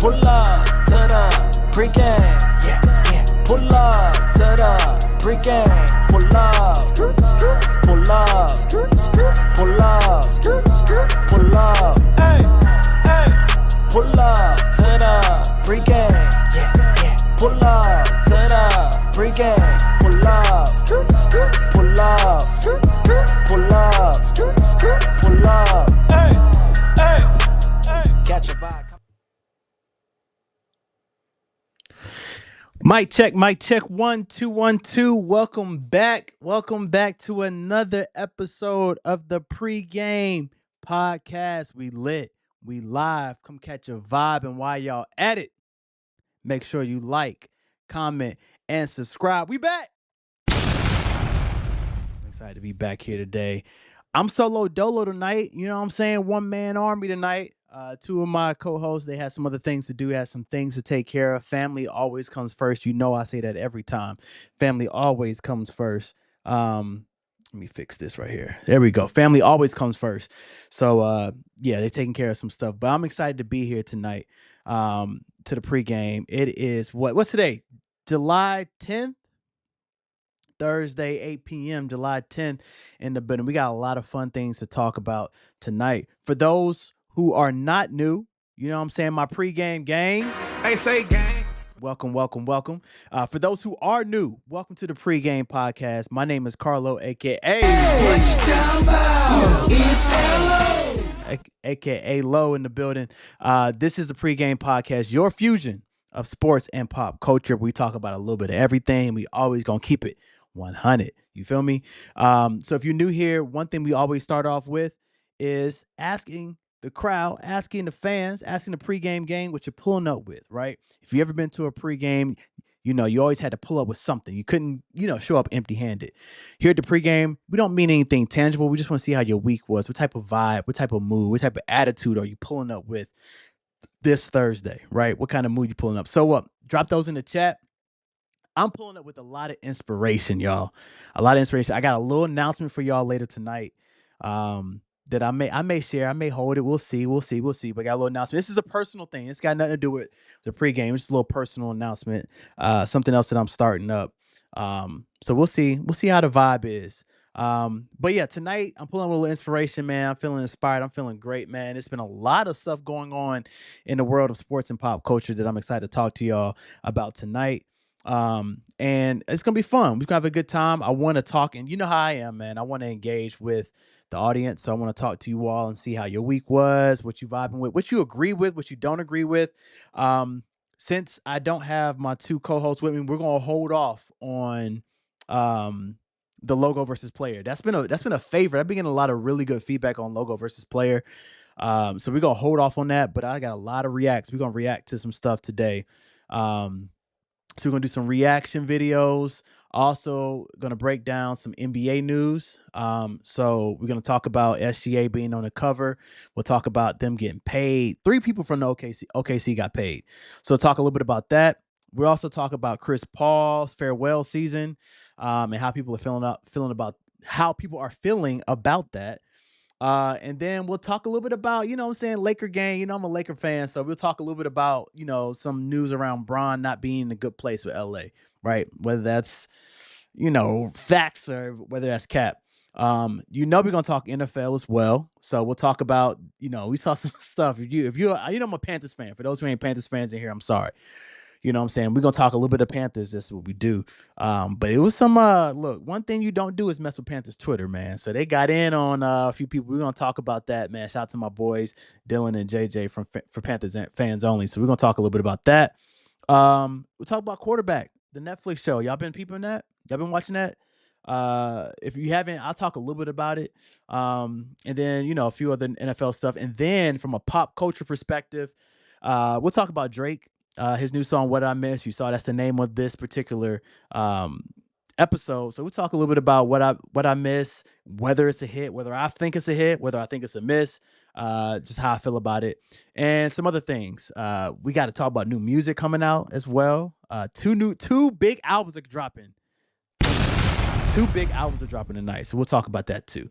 Pull up to the pregame. Yeah, yeah. Pull up to the pregame. Pull up. Pull up. Pull up. Pull up. Hey, hey. Pull up to the pregame. Yeah, yeah. Pull up to the pregame. Pull up. Pull up. Pull up. Pull up. Hey, hey. Catch a vibe. Mic check, 1 2 1 2. Welcome back to another episode of the Pregame Podcast. We lit, we live. Come catch a vibe, and while y'all at it, make sure you like, comment, and subscribe. We back. I'm excited to be back here today. I'm solo dolo tonight. You know what I'm saying? One man army tonight. Two of my co-hosts, they had some other things to do, had some things to take care of. Family always comes first. You know I say that every time. Family always comes first. Let me fix this right here. There we go. Family always comes first. So yeah, they're taking care of some stuff. But I'm excited to be here tonight to the pregame. It is what's today? July 10th? Thursday, 8 p.m., July 10th in the building. We got a lot of fun things to talk about tonight. For those who are not new, you know what I'm saying, my pregame gang. Hey, say gang. Welcome. For those who are new, welcome to the Pregame Podcast. My name is Carlo, a.k.a. What you talking about? It's L-O. a.k.a. Low in the building. This is the Pregame Podcast, your fusion of sports and pop culture. We talk about a little bit of everything. We always going to keep it 100. You feel me? So if you're new here, one thing we always start off with is asking the crowd, asking the fans, asking the pregame gang what you're pulling up with, right? If you ever been to a pregame, you know, you always had to pull up with something. You couldn't, show up empty-handed. Here at the pregame, we don't mean anything tangible. We just want to see how your week was. What type of vibe, what type of mood, what type of attitude are you pulling up with this Thursday, right? What kind of mood you pulling up? So drop those in the chat. I'm pulling up with a lot of inspiration, y'all. A lot of inspiration. I got a little announcement for y'all later tonight that I may share. I may hold it. We'll see. But I got a little announcement. This is a personal thing. It's got nothing to do with the pregame. It's just a little personal announcement. Something else that I'm starting up. So we'll see. We'll see how the vibe is. But yeah, tonight I'm pulling with a little inspiration, man. I'm feeling inspired. I'm feeling great, man. It's been a lot of stuff going on in the world of sports and pop culture that I'm excited to talk to y'all about tonight. And it's gonna be fun. We're gonna have a good time. I want to talk, and you know how I am, man. I want to engage with the audience. So I want to talk to you all and see how your week was, what you vibing with, what you agree with, what you don't agree with. Since I don't have my two co-hosts with me, we're gonna hold off on the logo versus player. That's been a favorite. I've been getting a lot of really good feedback on logo versus player. So we're gonna hold off on that, but I got a lot of reacts. We're gonna react to some stuff today. So we're gonna do some reaction videos. Also gonna break down some NBA news. So we're gonna talk about SGA being on the cover. We'll talk about them getting paid. 3 people from the OKC got paid. So talk a little bit about that. We'll also talk about Chris Paul's farewell season, and how people are feeling about how people are feeling about that. And then we'll talk a little bit about, you know what I'm saying, Laker game. You know, I'm a Laker fan. So we'll talk a little bit about, you know, some news around Bron not being in a good place with LA, right? Whether that's, you know, facts or whether that's cap. You know, we're gonna talk NFL as well. So we'll talk about, you know, we saw some stuff. If you I'm a Panthers fan. For those who ain't Panthers fans in here, I'm sorry. You know what I'm saying? We're gonna talk a little bit of Panthers. That's what we do. But it was some look, one thing you don't do is mess with Panthers Twitter, man. So they got in on a few people. We're gonna talk about that, man. Shout out to my boys, Dylan and JJ for Panthers fans only. So we're gonna talk a little bit about that. We'll talk about quarterback, the Netflix show. Y'all been peeping that? Y'all been watching that? If you haven't, I'll talk a little bit about it. And then, you know, a few other NFL stuff. And then from a pop culture perspective, we'll talk about Drake. His new song "What I Miss." You saw that's the name of this particular episode. So we'll talk a little bit about what I miss, whether it's a hit, whether I think it's a hit, whether I think it's a miss, just how I feel about it, and some other things. We got to talk about new music coming out as well. Two big albums are dropping. 2 big albums are dropping tonight, so we'll talk about that too.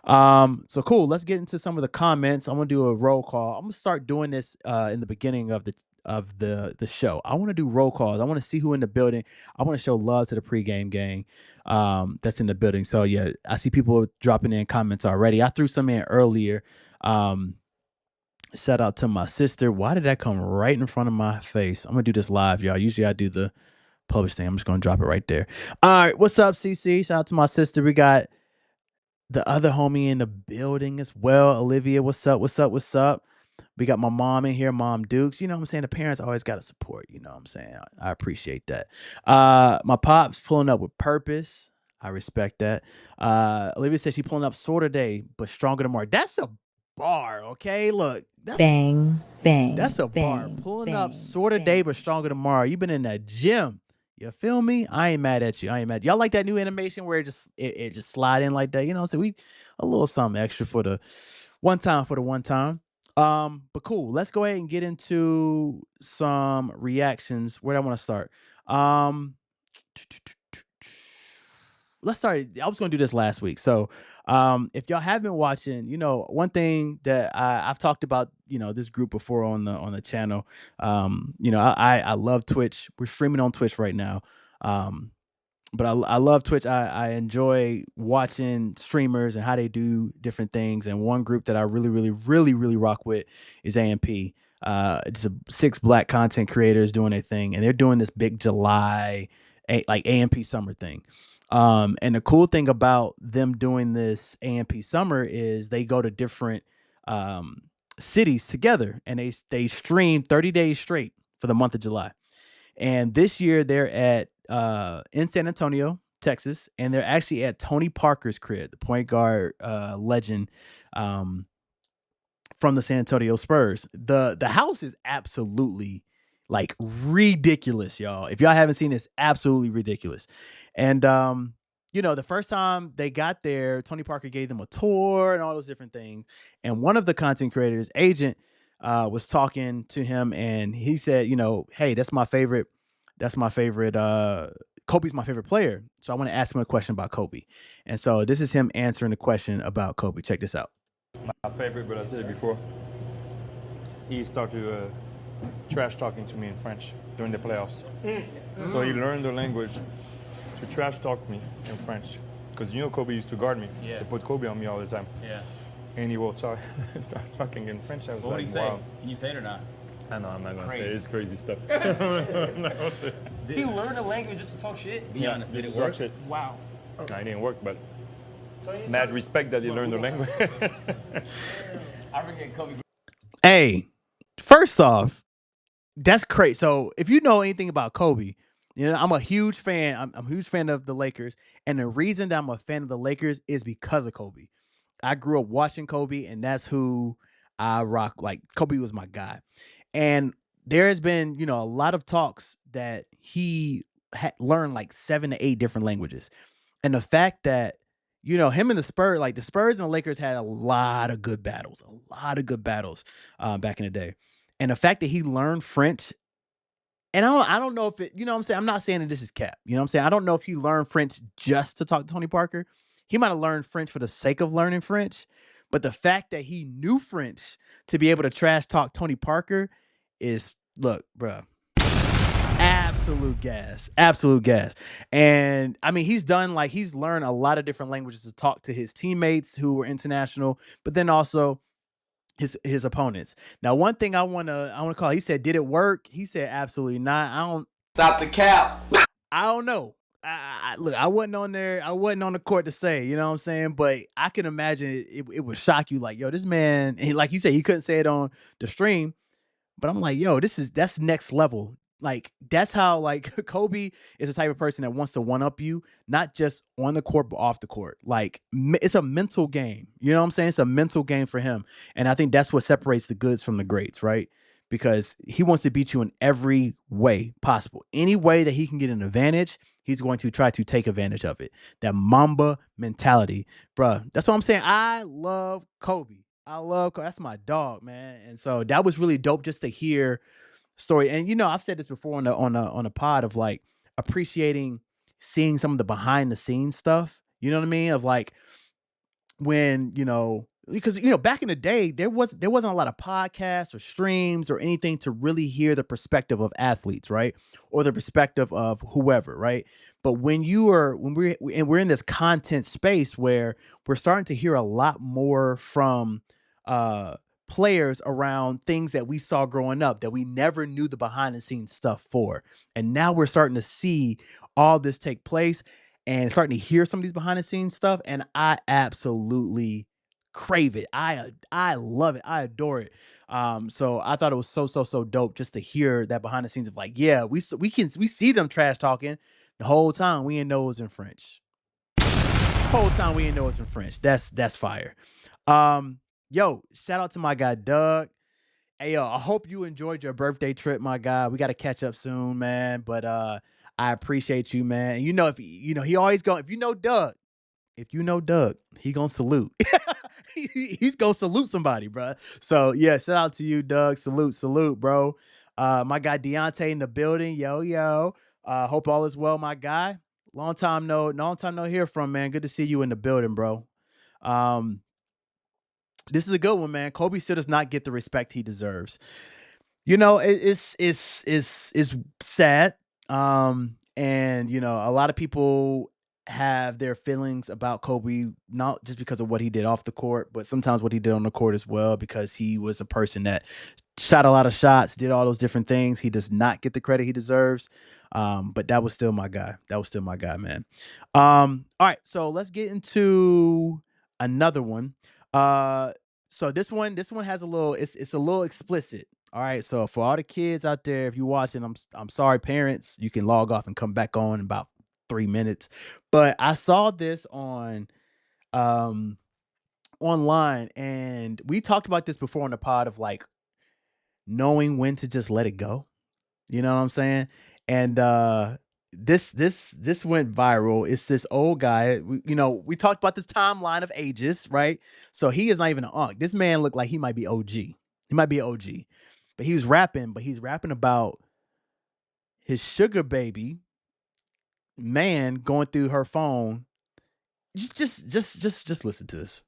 So cool. Let's get into some of the comments. I'm gonna do a roll call. I'm gonna start doing this in the beginning of the show. I want to do roll calls. I want to see who in the building. I want to show love to the pregame gang that's in the building. So yeah, I see people dropping in comments already. I threw some in earlier. Shout out to my sister. Why did that come right in front of my face? I'm gonna do this live, y'all. Usually I do the publish thing. I'm just gonna drop it right there. All right, what's up, CC? Shout out to my sister. We got the other homie in the building as well. Olivia, what's up? What's up? What's up? We got my mom in here, Mom Dukes. You know what I'm saying? The parents always got to support. You know what I'm saying? I appreciate that. My pop's pulling up with purpose. I respect that. Olivia says she's pulling up sort of day, but stronger tomorrow. That's a bar, okay? Look, that's Bang, bang. that's a bar. bang, Pulling bang, up sort of day, bang. but stronger tomorrow. You've been in that gym. You feel me? I ain't mad at you. I ain't mad. Y'all like that new animation where it just slide in like that? You know, so we a little something extra for the one time But cool. Let's go ahead and get into some reactions. Where do I want to start? Let's start. I was going to do this last week. So, if y'all have been watching, you know, one thing that I've talked about, you know, this group before on the channel. You know, I love Twitch. We're streaming on Twitch right now. But I love Twitch. I enjoy watching streamers and how they do different things. And one group that I really rock with is AMP. Just 6 black content creators doing their thing, and they're doing this big July like AMP summer thing. And the cool thing about them doing this AMP summer is they go to different cities together, and they stream 30 days straight for the month of July. And this year they're at in San Antonio, Texas, and they're actually at Tony Parker's crib, the point guard legend from the San Antonio Spurs. The house is absolutely like ridiculous, y'all. If y'all haven't seen this, absolutely ridiculous. And you know, the first time they got there, Tony Parker gave them a tour and all those different things. And one of the content creators, agent, was talking to him, and he said, you know, hey, that's my favorite. Kobe's my favorite player. So I want to ask him a question about Kobe. And so this is him answering the question about Kobe. Check this out. My favorite, but I said it before. He started trash talking to me in French during the playoffs. So he learned the language to trash talk me in French. Because you know Kobe used to guard me. Yeah. They put Kobe on me all the time. Yeah. And he will start talking in French. I was What would like, he say? wow. Can you say it or not? I know, I'm not going to say Crazy. it. It's crazy stuff. He learned the language just to talk shit? Be honest, did it talk work? shit. Wow. No, it didn't work, but mad respect that he learned the language. I forget Kobe's. Hey, first off, that's crazy. So if you know anything about Kobe, You know, I'm a huge fan. I'm a huge fan of the Lakers, and the reason that I'm a fan of the Lakers is because of Kobe. I grew up watching Kobe, and that's who I rock. Like Kobe was my guy, and there has been, a lot of talks that he learned like 7 to 8 different languages, and the fact that him and the Spurs, like the Spurs and the Lakers, had a lot of good battles, back in the day, and the fact that he learned French. And I don't know if it, what I'm saying? I'm not saying that this is cap. You know what I'm saying? I don't know if he learned French just to talk to Tony Parker. He might have learned French for the sake of learning French. But the fact that he knew French to be able to trash talk Tony Parker is, look, bruh, absolute gas. Absolute gas. And I mean, he's learned a lot of different languages to talk to his teammates who were international, but then also his opponents. Now, one thing I wanna call. He said, "Did it work?" He said, "Absolutely not." Stop the cap. I don't know. Look, I wasn't on there. I wasn't on the court to say. You know what I'm saying? But I can imagine it would shock you. Like, yo, this man. And like you said, he couldn't say it on the stream. But I'm like, yo, that's next level. Like, that's how, like, Kobe is the type of person that wants to one up you, not just on the court, but off the court. Like, it's a mental game. You know what I'm saying? It's a mental game for him. And I think that's what separates the goods from the greats, right? Because he wants to beat you in every way possible. Any way that he can get an advantage, he's going to try to take advantage of it. That Mamba mentality. Bruh, that's what I'm saying. I love Kobe. That's my dog, man. And so that was really dope just to hear story. And I've said this before on a pod of like appreciating seeing some of the behind the scenes stuff. You know what I mean? Of like when, because back in the day there wasn't a lot of podcasts or streams or anything to really hear the perspective of athletes, right? Or the perspective of whoever, right? But when we're in this content space where we're starting to hear a lot more from players around things that we saw growing up that we never knew the behind the scenes stuff for. And now we're starting to see all this take place and starting to hear some of these behind the scenes stuff. And I absolutely crave it. I love it. I adore it. So I thought it was so dope just to hear that behind the scenes of like, yeah, we see them trash talking the whole time. We didn't know it was in French. Whole time we didn't know it was in French. That's fire. Yo, shout out to my guy Doug. Hey, yo, I hope you enjoyed your birthday trip, my guy. We got to catch up soon, man. But I appreciate you, man. If he always go. If you know Doug, he gonna salute. He's gonna salute somebody, bro. So yeah, shout out to you, Doug. Salute, bro. My guy Deontay in the building. Yo. Hope all is well, my guy. Long time no hear from, man. Good to see you in the building, bro. This is a good one, man. Kobe still does not get the respect he deserves. It's sad. And a lot of people have their feelings about Kobe, not just because of what he did off the court, but sometimes what he did on the court as well, because he was a person that shot a lot of shots, did all those different things. He does not get the credit he deserves. But that was still my guy. Man. All right, so let's get into another one. So this one has a little, it's a little explicit. All right. So for all the kids out there, if you're watching, I'm sorry, parents, you can log off and come back on in about 3 minutes. But I saw this on online, and we talked about this before on the pod of like knowing when to just let it go. You know what I'm saying? And this went viral. It's this old guy. We talked about this timeline of ages, right? So he is not even an unk. This man looked like he might be OG. He might be OG. But he's rapping about his sugar baby man going through her phone. Just listen to this.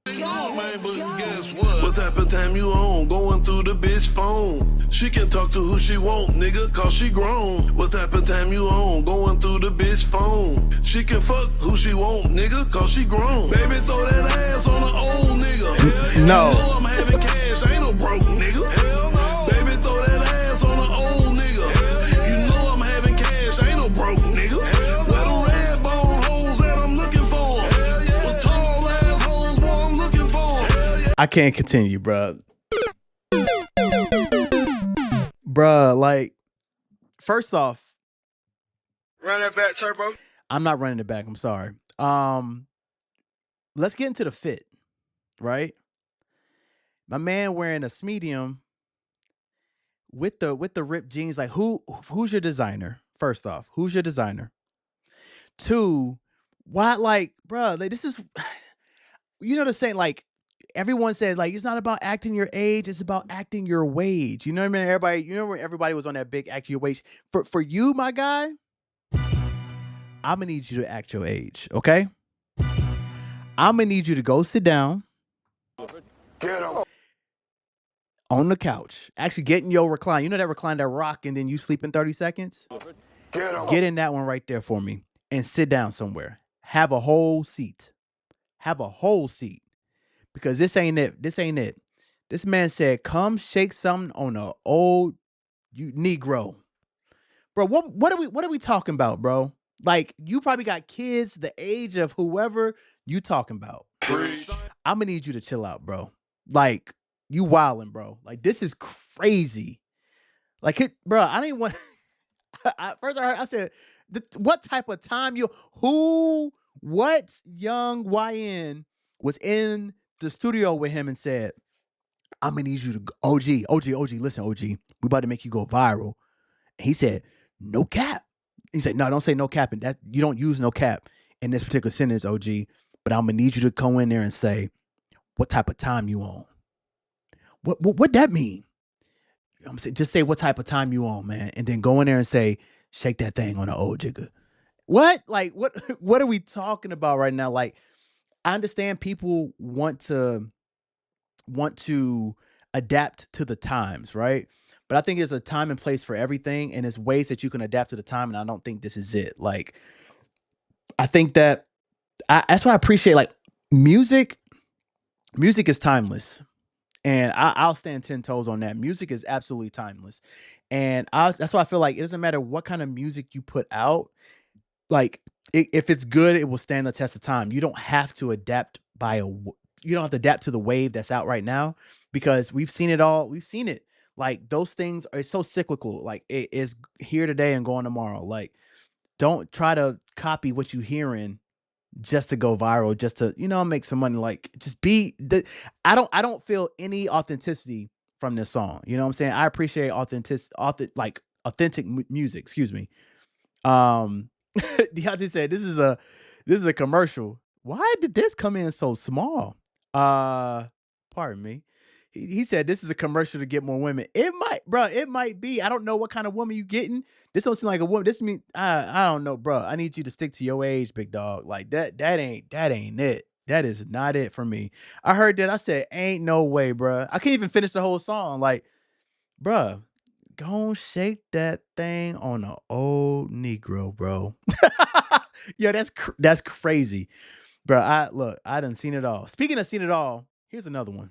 Man, but guess what type of time you on? Going through the bitch phone. She can talk to who she want, nigga, cause she grown. What type of time you on? Going through the bitch phone. She can fuck who she want, nigga, cause she grown. Baby, throw that ass on an old nigga. Hell, no. You know I'm having cash, I ain't no broke nigga. Hell no. Baby, throw that ass on an old nigga. Hell, you know I'm having cash, I ain't no broke nigga. Hell, where the red bone hoes that I'm looking for? Hell, yeah. With tall ass hoes, boy, I'm looking for. Hell, yeah. I can't continue, bro. Bruh, like, first off, Run that back, Turbo. I'm not running it back. I'm sorry. Let's get into the fit, right? My man wearing a medium with the ripped jeans. Like who's your designer? First off, who's your designer? Two, why like, bro? Like this is, you know the saying like. Everyone says like it's not about acting your age, it's about acting your wage. You know what I mean? Everybody, you know when everybody was on that big act your wage. For you, my guy, I'm gonna need you to act your age, okay? I'm gonna need you to go sit down. Get him. On the couch. Actually get in your recline. You know that recline that rock and then you sleep in 30 seconds? Get him. Get in that one right there for me and sit down somewhere. Have a whole seat. Have a whole seat. Because this ain't it. This ain't it. This man said, come shake something on a old Negro. Bro, what are we talking about, bro? Like, you probably got kids the age of whoever you talking about. I'm gonna need you to chill out, bro. Like, you wildin', bro. Like, this is crazy. Like, bro, I didn't want. I said, what type of time what young YN was in the studio with him and said, I'm gonna need you to OG, listen, OG, we about to make you go viral. And he said, no cap. He said, no, don't say no cap. And that you don't use no cap in this particular sentence, OG. But I'm gonna need you to go in there and say, what type of time you on? What that mean? I'm saying, just say what type of time you on, man, and then go in there and say, shake that thing on the old jigger. What? Like, what are we talking about right now? Like, I understand people want to adapt to the times, right? But I think there's a time and place for everything, and there's ways that you can adapt to the time, and I don't think this is it. Like, I think that that's why I appreciate like music. Music is timeless. And I'll stand 10 toes on that. Music is absolutely timeless. And that's why I feel like it doesn't matter what kind of music you put out. Like, if it's good, it will stand the test of time. You don't have to adapt you don't have to adapt to the wave that's out right now, because we've seen it all. We've seen it. Like, those things are so cyclical. Like, it is here today and gone tomorrow. Like, don't try to copy what you're hearing just to go viral, just to, make some money. Like, just I don't feel any authenticity from this song. You know what I'm saying? I appreciate authentic music, excuse me. Deontay said this is a commercial. Why did this come in so small? Pardon me. He said this is a commercial to get more women. It might be. I don't know what kind of woman you getting. This don't seem like a woman. This mean I don't know, bro. I need you to stick to your age, big dog. Like that ain't it. That is not it for me. I heard that. I said, ain't no way, bro. I can't even finish the whole song. Like, bro, go shake that thing on an old Negro, bro. Yo, that's crazy, bro. I done seen it all. Speaking of seen it all, here's another one.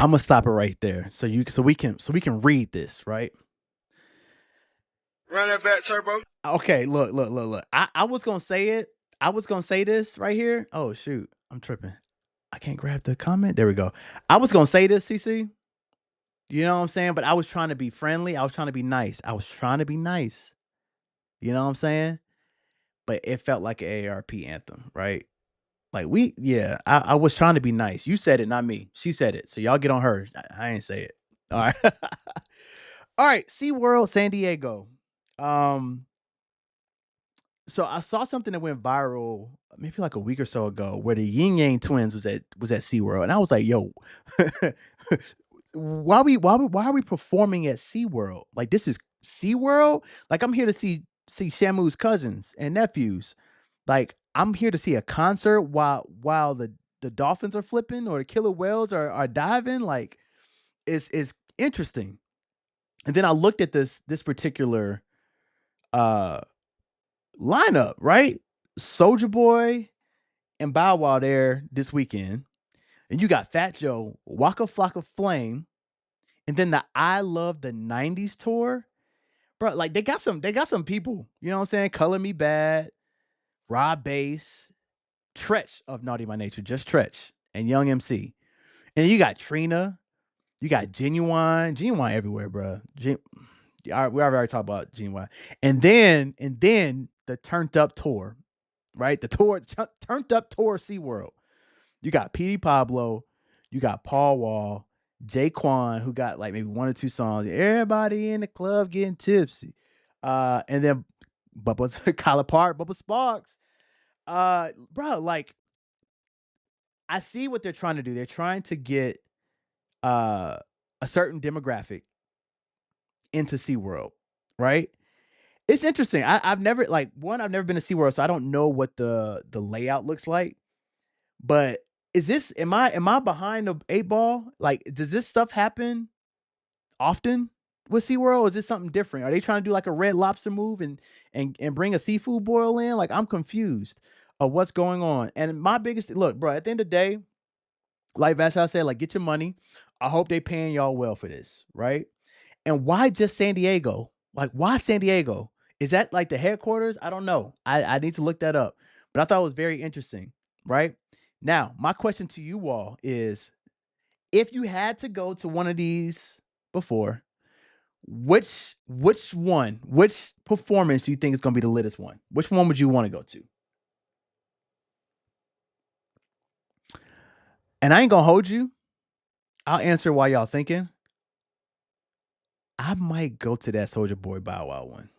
I'm gonna stop it right there, so we can read this, right? Run that back, Turbo. Okay, look. I was gonna say it. I was gonna say this right here. Oh shoot, I'm tripping. I can't grab the comment. There we go. I was gonna say this, CC. You know what I'm saying? But I was trying to be friendly. I was trying to be nice. You know what I'm saying? But it felt like an AARP anthem, right? Like I was trying to be nice. You said it, not me. She said it. So y'all get on her. I ain't say it. All right. All right. SeaWorld San Diego. So I saw something that went viral maybe like a week or so ago where the Yin Yang twins was at SeaWorld. And I was like, yo, why are we performing at SeaWorld? Like, this is SeaWorld? Like, I'm here to see Shamu's cousins and nephews. Like, I'm here to see a concert while the dolphins are flipping or the killer whales are diving. Like, it's interesting. And then I looked at this particular lineup, right? Soulja Boy and Bow Wow there this weekend. And you got Fat Joe, Waka Flocka Flame, and then the I Love the 90s tour. Bro, like they got some people, you know what I'm saying? Color Me Bad. Rob Bass, Tretch of Naughty by Nature, just Tretch, and Young MC. And you got Trina, you got Genuine everywhere, bro. We already talked about Genuine. And then the Turned Up Tour, right? The Turned Up Tour SeaWorld. You got Petey Pablo, you got Paul Wall, Jaquan, who got like maybe one or two songs. Everybody in the club getting tipsy. And then Kyla Park, Bubba Sparks. Bro, like, I see what they're trying to do. They're trying to get a certain demographic into SeaWorld, right? It's interesting. I've never been to SeaWorld, so I don't know what the layout looks like. But am I behind the 8 ball? Like, does this stuff happen often with SeaWorld? Is this something different? Are they trying to do like a Red Lobster move and bring a seafood boil in? Like, I'm confused of what's going on. And my biggest look, bro, at the end of the day, like Vashon said, like, get your money. I hope they paying y'all well for this, right? And why just San Diego? Like, why San Diego? Is that like the headquarters? I don't know. I need to look that up. But I thought it was very interesting, right? Now, my question to you all is, if you had to go to one of these before, which performance do you think is going to be the littest one? Which one would you want to go to? And I ain't going to hold you. I'll answer while y'all thinking. I might go to that Soulja Boy Bow Wow one.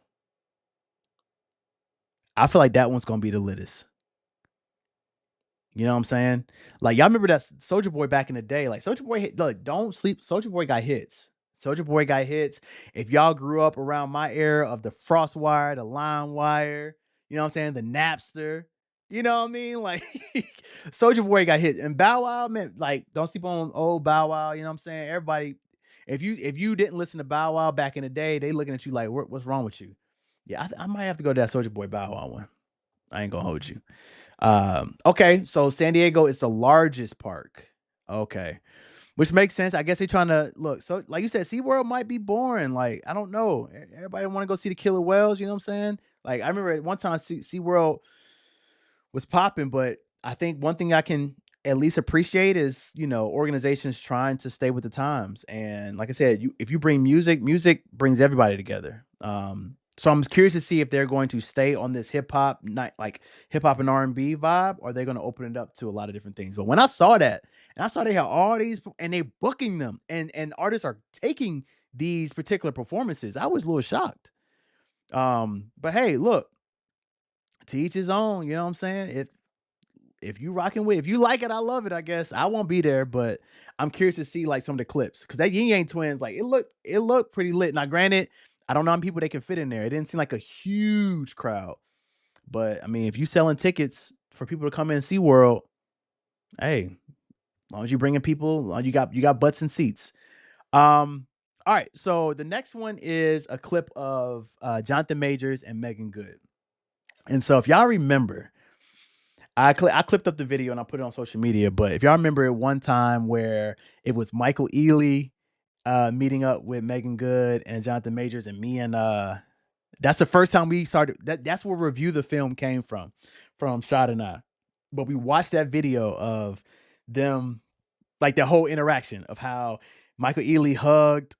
I feel like that one's going to be the littest. You know what I'm saying? Like, y'all remember that Soulja Boy back in the day? Like, Soulja Boy, look, don't sleep. Soulja Boy got hits. Soulja Boy got hits. If y'all grew up around my era of the Frostwire, the LimeWire, you know what I'm saying? The Napster, you know what I mean? Like, Soulja Boy got hit. And Bow Wow, man, like, don't sleep on old Bow Wow, you know what I'm saying? Everybody, if you didn't listen to Bow Wow back in the day, they looking at you like, what's wrong with you? Yeah, I might have to go to that Soulja Boy Bow Wow one. I ain't gonna hold you. Okay, so San Diego is the largest park. Okay, which makes sense. I guess they're trying to look. So, like you said, SeaWorld might be boring. Like, I don't know. Everybody want to go see the killer whales. You know what I'm saying? Like, I remember at one time SeaWorld was popping, but I think one thing I can at least appreciate is, you know, organizations trying to stay with the times. And like I said, if you bring music brings everybody together. So I'm curious to see if they're going to stay on this hip hop and R&B vibe, or they're going to open it up to a lot of different things. But when I saw that, and I saw they had all these, and they booking them, and artists are taking these particular performances, I was a little shocked. But hey, look, to each his own. You know what I'm saying? If you like it, I love it. I guess I won't be there, but I'm curious to see like some of the clips, because that Yin Yang Twins, like, it looked pretty lit. Now, granted, I don't know how many people they can fit in there. It didn't seem like a huge crowd. But I mean, if you selling tickets for people to come in and see SeaWorld, hey, as long as you're bringing people, you got butts and seats. All right. So the next one is a clip of Jonathan Majors and Megan Good. And so if y'all remember, I clipped up the video and I put it on social media. But if y'all remember at one time where it was Michael Ealy meeting up with Megan Good and Jonathan Majors, and me, and that's the first time we started. That's where Review the Film came from Shad and I. But we watched that video of them, like the whole interaction of how Michael Ealy hugged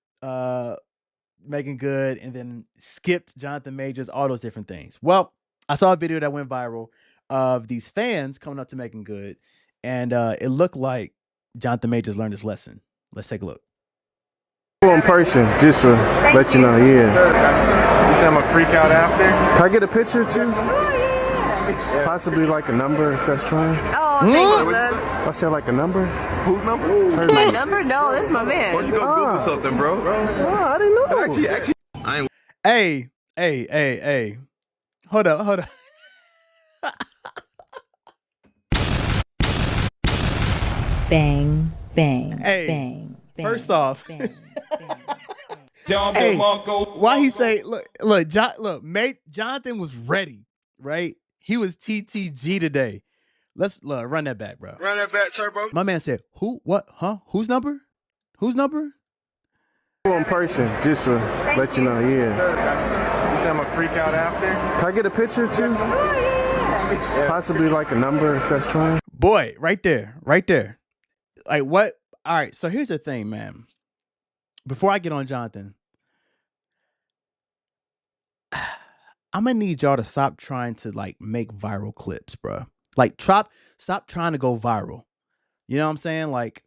Megan Good and then skipped Jonathan Majors, all those different things. Well, I saw a video that went viral of these fans coming up to Megan Good, and it looked like Jonathan Majors learned his lesson. Let's take a look. In person, just to let you know, yeah. You say I'm a freak out after? Can I get a picture too? Yeah. Possibly like a number, if that's fine. Oh, thank you, love. I said like a number. Whose number? My number? No, that's my man. Why don't you go Google something, bro? Oh, I didn't know. Actually, I ain't. Hey. Hold up. Bang, bang, Hey, bang. first off, bang, hey, why he say, look, Jonathan was ready, right? He was TTG today. Let's run that back, bro. Run that back, Turbo. My man said, who, what, huh? Whose number? In person, just to let you know, yeah. You say I'm a freak out after? Can I get a picture too? Possibly like a number if that's fine. Boy, right there. Like what? All right. So here's the thing, man. Before I get on Jonathan, I'm gonna need y'all to stop trying to like make viral clips, bro. Like stop trying to go viral. You know what I'm saying? Like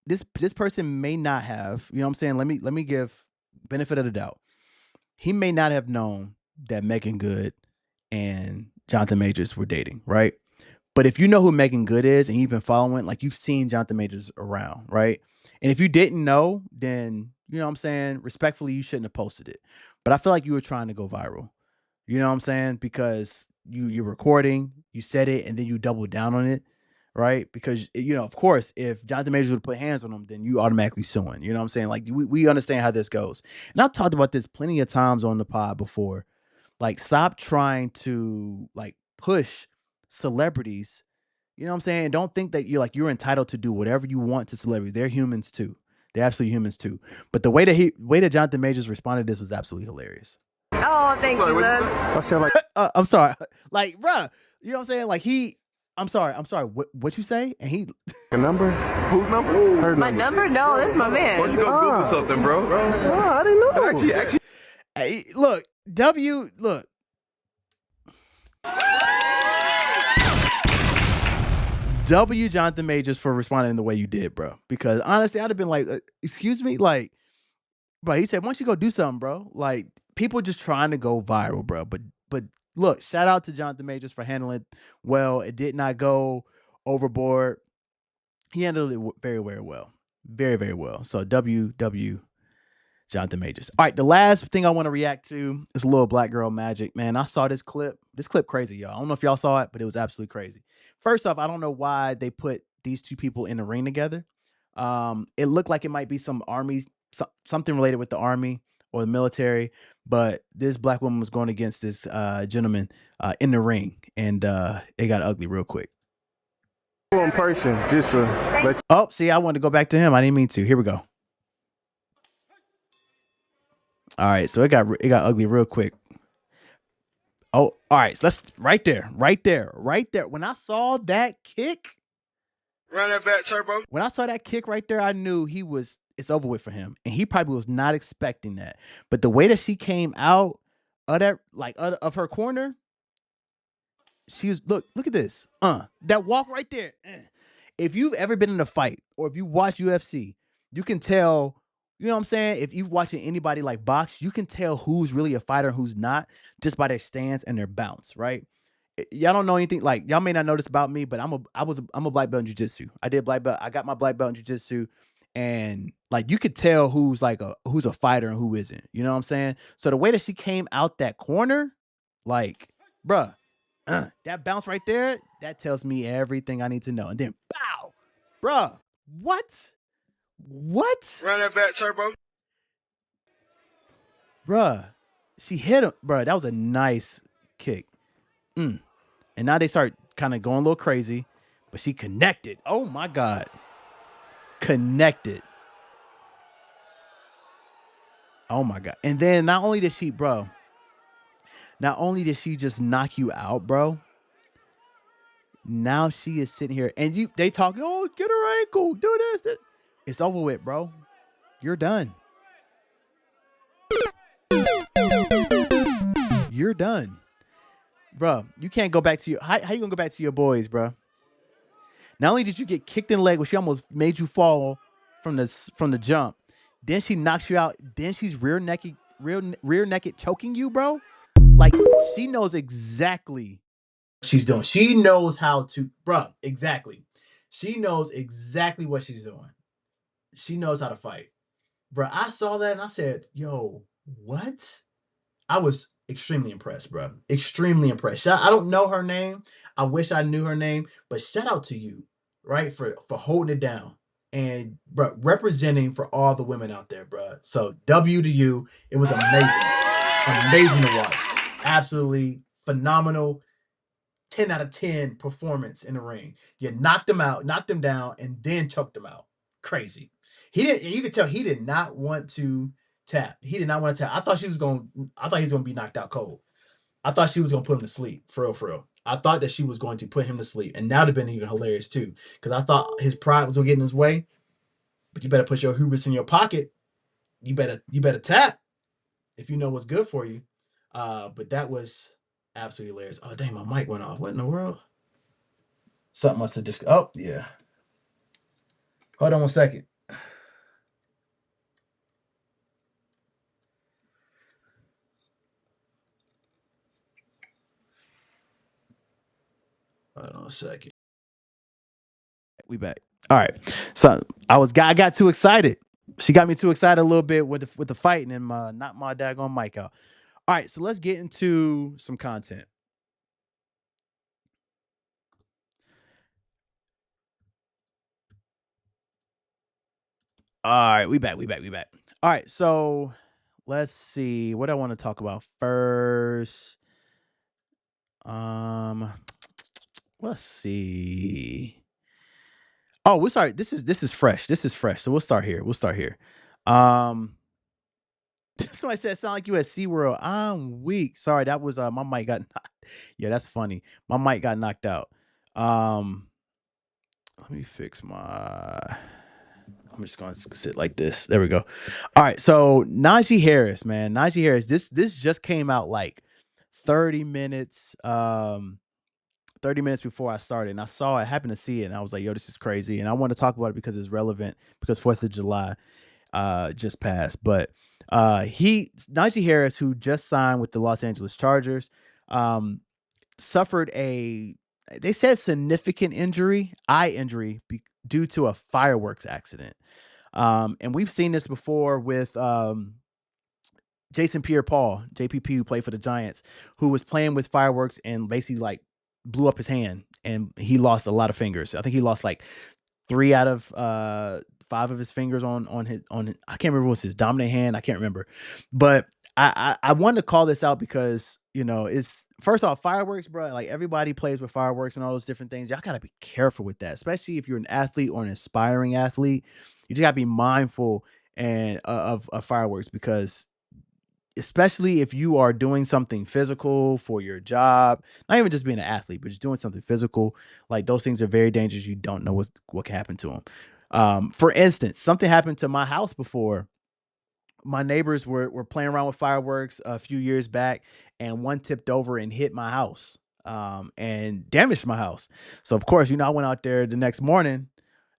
this person may not have, you know what I'm saying? Let me give benefit of the doubt. He may not have known that Megan Good and Jonathan Majors were dating, right? But if you know who Megan Good is and you've been following, like you've seen Jonathan Majors around, right? And if you didn't know, then you know what I'm saying, respectfully, you shouldn't have posted it. But I feel like you were trying to go viral. You know what I'm saying? Because you're recording, you said it, and then you doubled down on it, right? Because you know, of course, if Jonathan Majors would put hands on him, then you automatically suing. You know what I'm saying? Like we understand how this goes. And I've talked about this plenty of times on the pod before. Like, stop trying to like push celebrities. You know what I'm saying? Don't think that you're entitled to do whatever you want to celebrities. They're humans too. They're absolutely humans too. But the way that Jonathan Majors responded to this was absolutely hilarious. Oh, thank you, love. I said like I'm sorry. Like, bruh, you know what I'm saying? Like I'm sorry. What you say? And he a number? Whose number? Her My number? No, this is my man. Why don't you go Google something, bro? Oh, I didn't know. Actually, Hey, look, look. W Jonathan Majors for responding the way you did, bro. Because honestly, I'd have been like, excuse me, like, bro. He said, "Why don't you go do something, bro?" Like, people just trying to go viral, bro. But look, shout out to Jonathan Majors for handling it well. It did not go overboard. He handled it very, very well, very, very well. So W Jonathan Majors. All right, the last thing I want to react to is a little Black Girl Magic. Man, I saw this clip. This clip crazy, y'all. I don't know if y'all saw it, but it was absolutely crazy. First off, I don't know why they put these two people in the ring together. It looked like it might be some army, something related with the army or the military, but this black woman was going against this gentleman in the ring, and it got ugly real quick. In person, just to let Oh, see, I wanted to go back to him. I didn't mean to. Here we go. All right, so it got ugly real quick. Oh, all right. So let's right there. When I saw that kick, Run that back, Turbo. when I saw that kick right there, I knew it's over with for him, and he probably was not expecting that. But the way that she came out of that, like of her corner, she was look at this. That walk right there. If you've ever been in a fight or if you watch UFC, you can tell. You know what I'm saying? If you're watching anybody like box, you can tell who's really a fighter and who's not just by their stance and their bounce, right? Y'all don't know anything, like y'all may not know this about me, but I'm a black belt in jiu-jitsu. I did black belt. I got my black belt in jiu-jitsu, and like you could tell who's a fighter and who isn't. You know what I'm saying? So the way that she came out that corner, like, bruh, that bounce right there, that tells me everything I need to know. And then bow, bruh, what? Run that back, Turbo. Bruh, she hit him. Bruh, that was a nice kick. And now they start kind of going a little crazy, but she connected. Oh my God. Connected. Oh my God. And then not only did she just knock you out, bro. Now she is sitting here and they talk, oh, get her ankle, do this. It's over with, bro. You're done. You're done. Bro, you can't go back to your how you gonna go back to your boys, bro? Not only did you get kicked in the leg, where she almost made you fall from the jump, then she knocks you out, then she's rear naked choking you, bro. Like, she knows exactly what she's doing. She knows how to, bro, exactly. She knows exactly what she's doing. She knows how to fight. Bro, I saw that and I said, yo, what? I was extremely impressed, bro. Extremely impressed. I don't know her name. I wish I knew her name, but shout out to you, right? For holding it down and, bro, representing for all the women out there, bro. So W to you. It was amazing. Amazing to watch. Absolutely phenomenal. 10 out of 10 performance in the ring. You knocked them out, knocked them down, and then choked them out. Crazy. You could tell he did not want to tap. He did not want to tap. I thought he was going to be knocked out cold. I thought she was gonna put him to sleep, for real. I thought that she was going to put him to sleep, and that would have been even hilarious too, because I thought his pride was gonna get in his way. But you better put your hubris in your pocket. You better tap if you know what's good for you. But that was absolutely hilarious. Oh dang, my mic went off. What in the world? Something must have just. Oh yeah. Hold on 1 second. Hold on a second. We back. All right. So I got too excited. She got me too excited a little bit with the fighting and knocked my daggone mic out. All right, so let's get into some content. All right, we back. All right, so let's see what I want to talk about first. Let's see. Oh, we'll start. This is fresh. So we'll start here. Somebody said, "Sound like you at SeaWorld." I'm weak. Sorry, that was my mic got knocked. Yeah, that's funny. My mic got knocked out. Let me fix my. I'm just gonna sit like this. There we go. All right. So Najee Harris, man, This just came out like 30 minutes. 30 minutes before I started, and I saw it, happened to see it, and I was like, "Yo, this is crazy." And I want to talk about it because it's relevant because 4th of July just passed. But Najee Harris, who just signed with the Los Angeles Chargers, suffered they said significant eye injury due to a fireworks accident. And we've seen this before with Jason Pierre-Paul, JPP, who played for the Giants, who was playing with fireworks and basically like blew up his hand, and he lost a lot of fingers. I think he lost like 3 out of 5 of his fingers on I can't remember what's his dominant hand. I can't remember, but I wanted to call this out because it's first off fireworks, bro. Like everybody plays with fireworks and all those different things. Y'all gotta be careful with that, especially if you're an athlete or an aspiring athlete. You just gotta be mindful and of fireworks because especially if you are doing something physical for your job, not even just being an athlete, but just doing something physical, like those things are very dangerous. You don't know what can happen to them. For instance, something happened to my house before. My neighbors were playing around with fireworks a few years back, and one tipped over and hit my house, and damaged my house. So of course, I went out there the next morning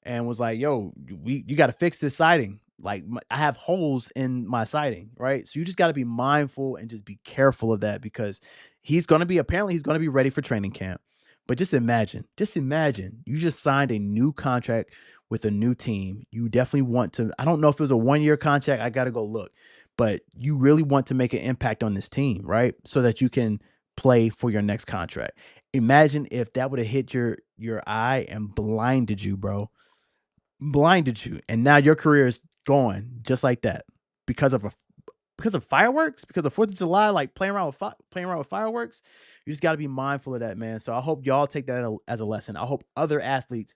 and was like, "Yo, you got to fix this siding. Like I have holes in my siding, right? So you just got to be mindful and just be careful of that because apparently he's going to be ready for training camp. But just imagine, you just signed a new contract with a new team. You definitely want to, I don't know if it was a 1-year contract. I got to go look, but you really want to make an impact on this team, right? So that you can play for your next contract. Imagine if that would have hit your eye and blinded you, bro. Blinded you. And now your career is gone just like that because of fireworks, because of 4th of July, like playing around with fireworks. You just got to be mindful of that, man. So I hope y'all take that as a lesson. I hope other athletes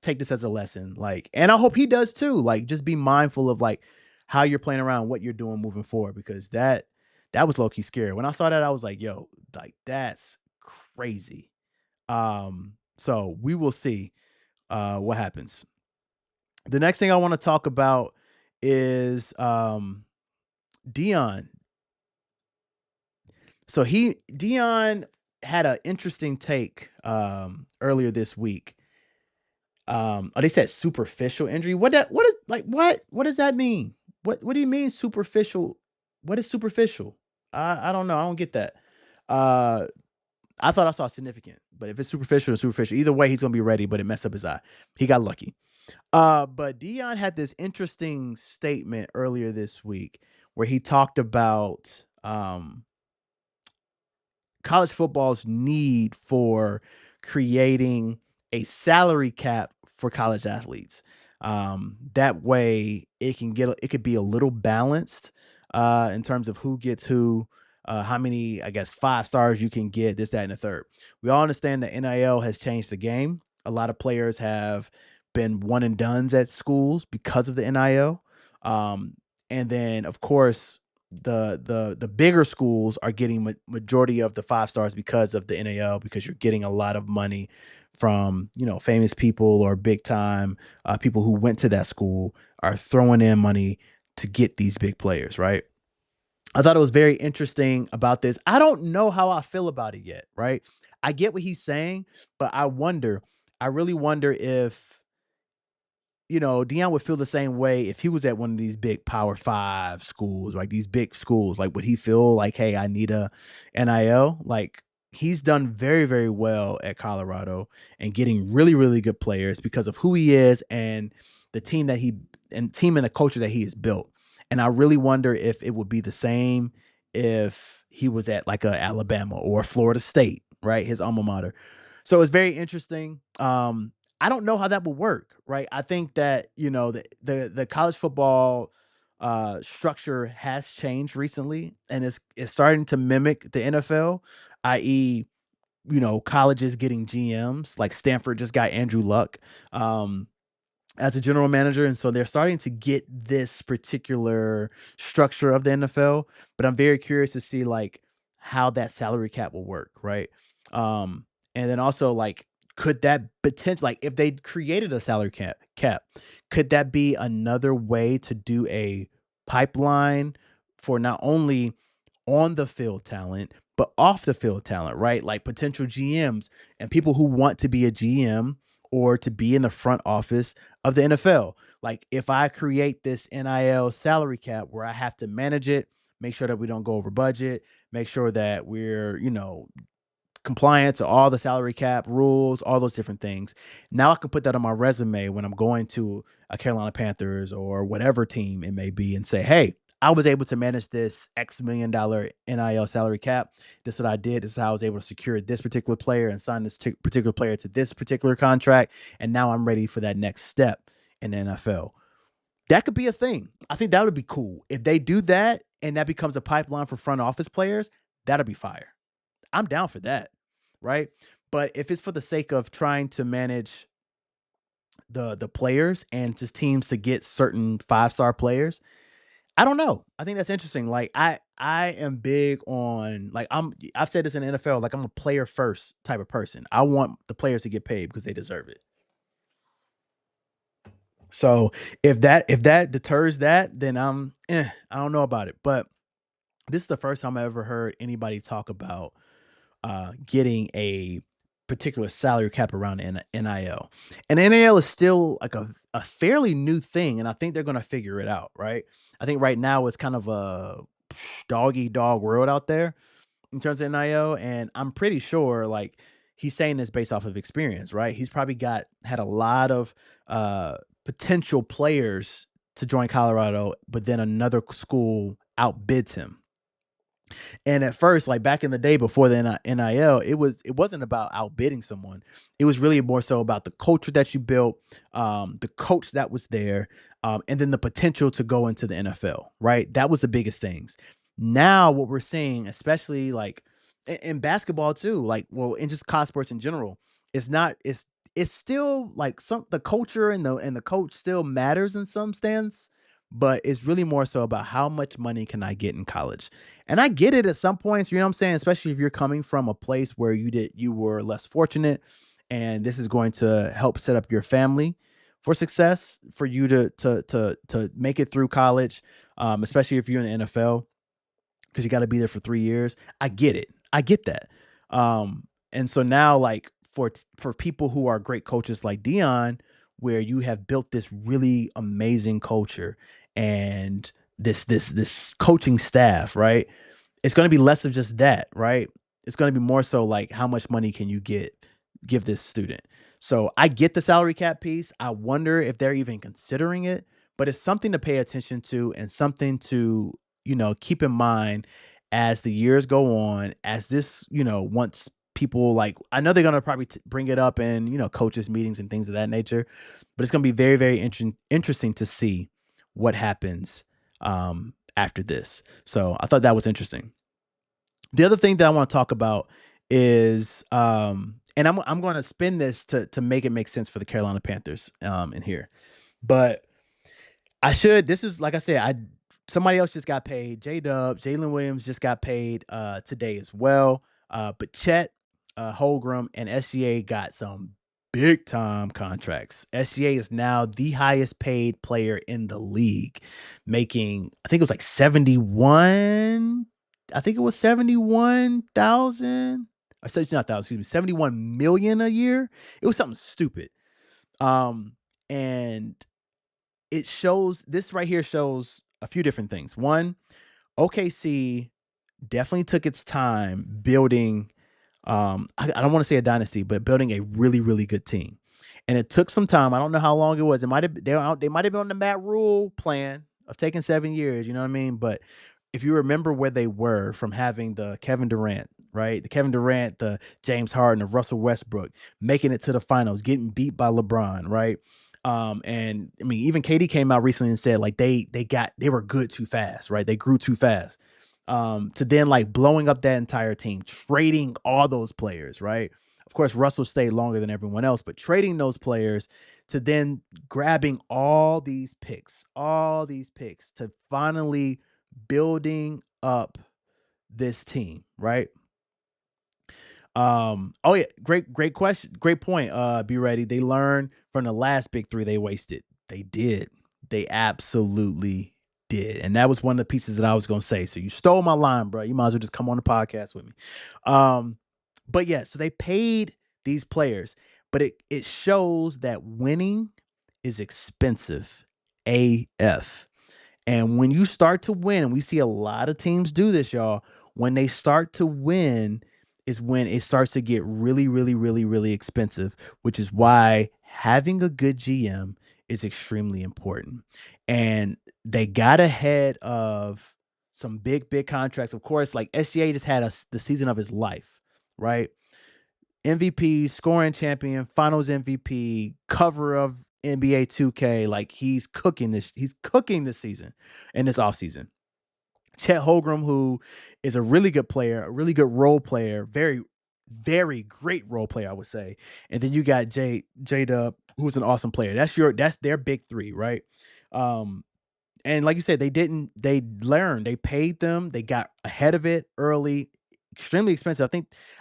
take this as a lesson, and I hope he does too. Like, just be mindful of like how you're playing around, what you're doing moving forward, because that was low-key scary. When I saw that, I was like, yo, like that's crazy. So we will see what happens. The next thing I want to talk about is Dion. So Dion had an interesting take earlier this week. They said superficial injury. What does that mean? What do you mean superficial? What is superficial? I don't know. I don't get that. I thought I saw significant, but if it's superficial, it's superficial. Either way, he's gonna be ready, but it messed up his eye. He got lucky. But Dion had this interesting statement earlier this week where he talked about college football's need for creating a salary cap for college athletes. That way it could be a little balanced in terms of who gets who, how many, I guess, 5 stars you can get, this, that, and the third. We all understand that NIL has changed the game. A lot of players have been one and dones at schools because of the NIL. And then, of course, the bigger schools are getting majority of the 5 stars because of the NAL, because you're getting a lot of money from, famous people or big time people who went to that school are throwing in money to get these big players, right? I thought it was very interesting about this. I don't know how I feel about it yet, right? I get what he's saying, but I really wonder if, Deion would feel the same way if he was at one of these big Power 5 schools, like these big schools. Like, would he feel like, hey, I need a NIL? Like, he's done very, very well at Colorado and getting really, really good players because of who he is and the team and the culture that he has built. And I really wonder if it would be the same if he was at like a Alabama or Florida State, right? His alma mater. So it's very interesting. I don't know how that would work, right? I think that, the college football structure has changed recently and it's starting to mimic the NFL, i.e., colleges getting GMs. Like Stanford just got Andrew Luck as a general manager. And so they're starting to get this particular structure of the NFL. But I'm very curious to see like how that salary cap will work, right? And then also like, could that potential, like if they created a salary cap, could that be another way to do a pipeline for not only on the field talent, but off the field talent, right? Like potential GMs and people who want to be a GM or to be in the front office of the NFL. Like if I create this NIL salary cap where I have to manage it, make sure that we don't go over budget, make sure that we're, compliant to all the salary cap rules, all those different things. Now I can put that on my resume when I'm going to a Carolina Panthers or whatever team it may be and say, hey, I was able to manage this X $1 million NIL salary cap. This is what I did. This is how I was able to secure this particular player and sign this particular player to this particular contract. And now I'm ready for that next step in the NFL. That could be a thing. I think that would be cool. If they do that and that becomes a pipeline for front office players, that'll be fire. I'm down for that, right? But if it's for the sake of trying to manage the players and just teams to get certain 5-star players, I don't know. I think that's interesting. Like I am big on like I've said this in the NFL, like I'm a player first type of person. I want the players to get paid because they deserve it. So if that deters that, then I don't know about it. But this is the first time I ever heard anybody talk about getting a particular salary cap around NIL. And NIL is still like a fairly new thing, and I think they're going to figure it out, right? I think right now it's kind of a dog world out there in terms of NIL, and I'm pretty sure like he's saying this based off of experience, right? He's probably had a lot of potential players to join Colorado, but then another school outbids him. And at first, like back in the day before the NIL, it wasn't about outbidding someone. It was really more so about the culture that you built, the coach that was there, and then the potential to go into the NFL, right? That was the biggest things. Now what we're seeing, especially like in basketball too, like well, in just college sports in general, it's still like the culture and the coach still matters in some stance, but it's really more so about how much money can I get in college. And I get it at some points, you know what I'm saying? Especially if you're coming from a place where you were less fortunate and this is going to help set up your family for success for you to make it through college, especially if you're in the NFL, because you got to be there for 3 years. I get it. I get that. And so now like for people who are great coaches like Deion, where you have built this really amazing culture and this coaching staff, right? It's going to be less of just that, right? It's going to be more so like how much money can you give this student. So I get the salary cap piece. I wonder if they're even considering it, but it's something to pay attention to and something to, keep in mind as the years go on, as this, once people like, I know they're going to probably bring it up in, coaches meetings and things of that nature, but it's going to be very, very interesting to see what happens after this. So I thought that was interesting. The other thing that I want to talk about is, and I'm going to spin this to make it make sense for the Carolina Panthers in here, but this is, like I said, somebody else just got paid. J-Dub, Jalen Williams just got paid today as well. But Chet, Holgram, and SGA got some big time contracts. SGA is now the highest paid player in the league, making, I think it was like 71. I think it was 71,000. I said it's not thousand, excuse me, 71 million a year. It was something stupid. And it shows, this right here shows a few different things. One, OKC definitely took its time building, I don't want to say a dynasty, but building a really, really good team. And it took some time. I don't know how long it was. It might have they might have been on the Matt Rule plan of taking 7 years, you know what I mean? But if you remember where they were from having the Kevin Durant, right? The Kevin Durant, the James Harden, the Russell Westbrook, making it to the finals, getting beat by LeBron, right? And I mean, even KD came out recently and said like they were good too fast, right? They grew too fast. To then like blowing up that entire team, trading all those players, right? Of course, Russell stayed longer than everyone else, but trading those players to then grabbing all these picks to finally building up this team, right? Oh yeah, great question. Great point. Be ready. They learned from the last big three they wasted. They did. They absolutely did. And that was one of the pieces that I was gonna say. So you stole my line, bro. You might as well just come on the podcast with me. But yeah, so they paid these players, but it shows that winning is expensive. AF. And when you start to win, and we see a lot of teams do this, y'all, when they start to win is when it starts to get really, really, really, really expensive, which is why having a good GM is extremely important. And they got ahead of some big contracts. Of course, like SGA just had the season of his life, right? MVP, scoring champion, finals MVP, cover of NBA 2K. Like he's cooking this season and this offseason. Chet Holgram, who is a really good player, a really good role player, very, very great role player, I would say. And then you got J-Dub, who's an awesome player. That's their big three, right? And like you said, they learned, they paid them, they got ahead of it early, extremely expensive.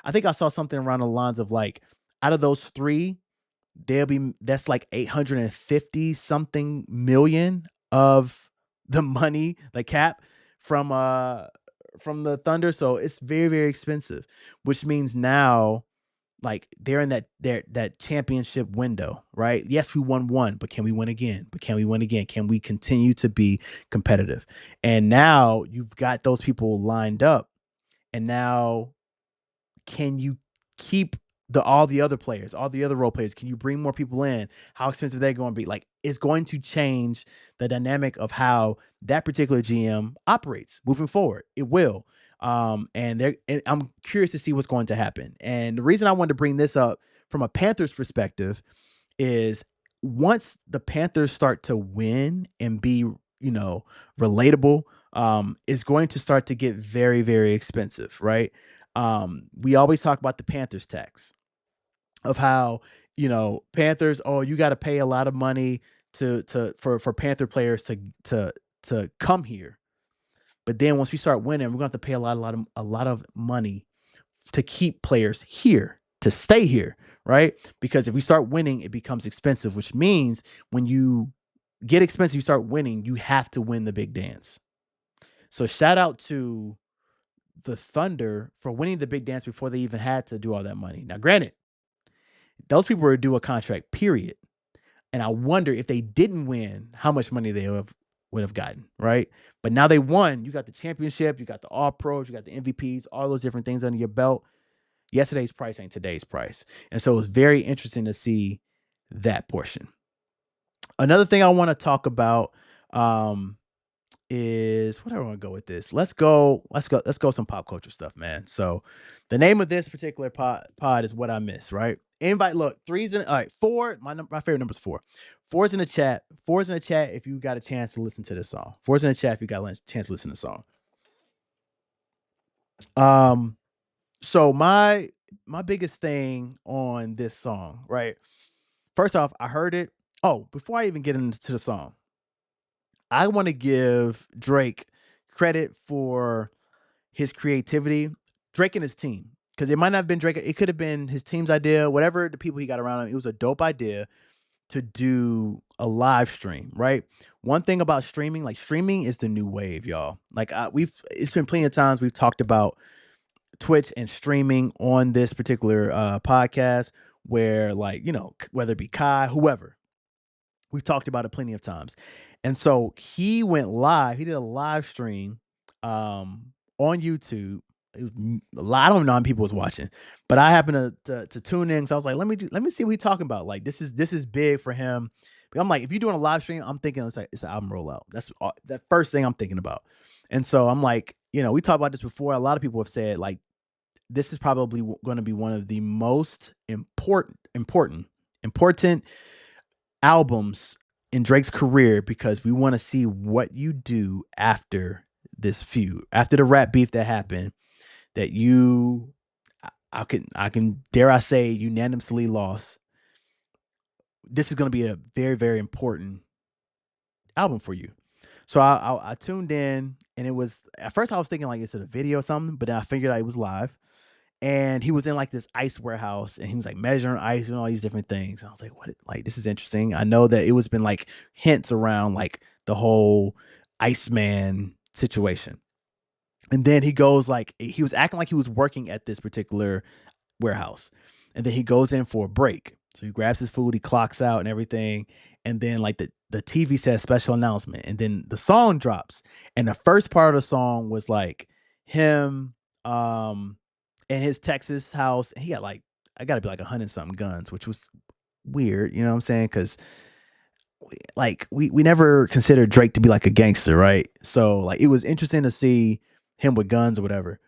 I think I saw something around the lines of like, out of those three, that's like 850 something million of the money, the cap from the Thunder. So it's very, very expensive, which means now like they're in that championship window, right? Yes, we won one, but can we win again? Can we continue to be competitive? And now you've got those people lined up, and now can you keep all the other players, all the other role players? Can you bring more people in? How expensive they're going to be? Like, it's going to change the dynamic of how that particular GM operates moving forward. It will. And I'm curious to see what's going to happen. And the reason I wanted to bring this up from a Panthers perspective is once the Panthers start to win and be, relatable, is going to start to get very, very expensive, right? We always talk about the Panthers tax of how, Panthers, you got to pay a lot of money for Panther players to come here. But then once we start winning, we're going to have to pay a lot of money to keep players here, to stay here, right? Because if we start winning, it becomes expensive, which means when you get expensive, you start winning, you have to win the big dance. So shout out to the Thunder for winning the big dance before they even had to do all that money. Now, granted, those people were due a contract, period. And I wonder if they didn't win, how much money they would have gotten, right? But now they won. You got the championship, you got the All-Pros, you got the MVPs, all those different things under your belt. Yesterday's price ain't today's price. And so it's very interesting to see that portion. Another thing I want to talk about is what I want to go with this. Let's go some pop culture stuff, man. So the name of this particular pod is What I Miss, right? Anybody, look, four. My favorite number is four. Four's in the chat. Four's in the chat if you got a chance to listen to this song. Four's in the chat if you got a chance to listen to the song. So my biggest thing on this song, right? First off, I heard it. Oh, before I even get into the song, I want to give Drake credit for his creativity. Drake and his team, because it might not have been Drake. It could have been his team's idea, whatever the people he got around him. It was a dope idea to do a live stream, right? One thing about streaming, like streaming is the new wave, y'all. Like it's been plenty of times we've talked about Twitch and streaming on this particular podcast, where like whether it be Kai, whoever, we've talked about it plenty of times. And so he went live. He did a live stream on YouTube. It was a lot. I don't know how many people was watching, but I happened to tune in. So I was like, let me see what he's talking about. Like this is big for him. But I'm like, if you're doing a live stream, I'm thinking it's an album rollout. That's the first thing I'm thinking about. And so I'm like, we talked about this before. A lot of people have said like, this is probably going to be one of the most important albums in Drake's career, because we want to see what you do after this feud, after the rap beef that happened, that I can dare I say unanimously lost. This is going to be a very, very important album for you. So I tuned in, and it was, at first I was thinking like, is it a video or something? But then I figured out it was live. And he was in like this ice warehouse, and he was like measuring ice and all these different things. And I was like, what? Like, this is interesting. I know that it was been like hints around like the whole Iceman situation. And then he goes like, he was acting like he was working at this particular warehouse. And then he goes in for a break. So he grabs his food, he clocks out and everything. And then like the TV says special announcement. And then the song drops. And the first part of the song was like him, in his Texas house, and he got like, I gotta be like 100 something guns, which was weird, you know what I'm saying? Because we never considered Drake to be like a gangster, right? So like it was interesting to see him with guns or whatever.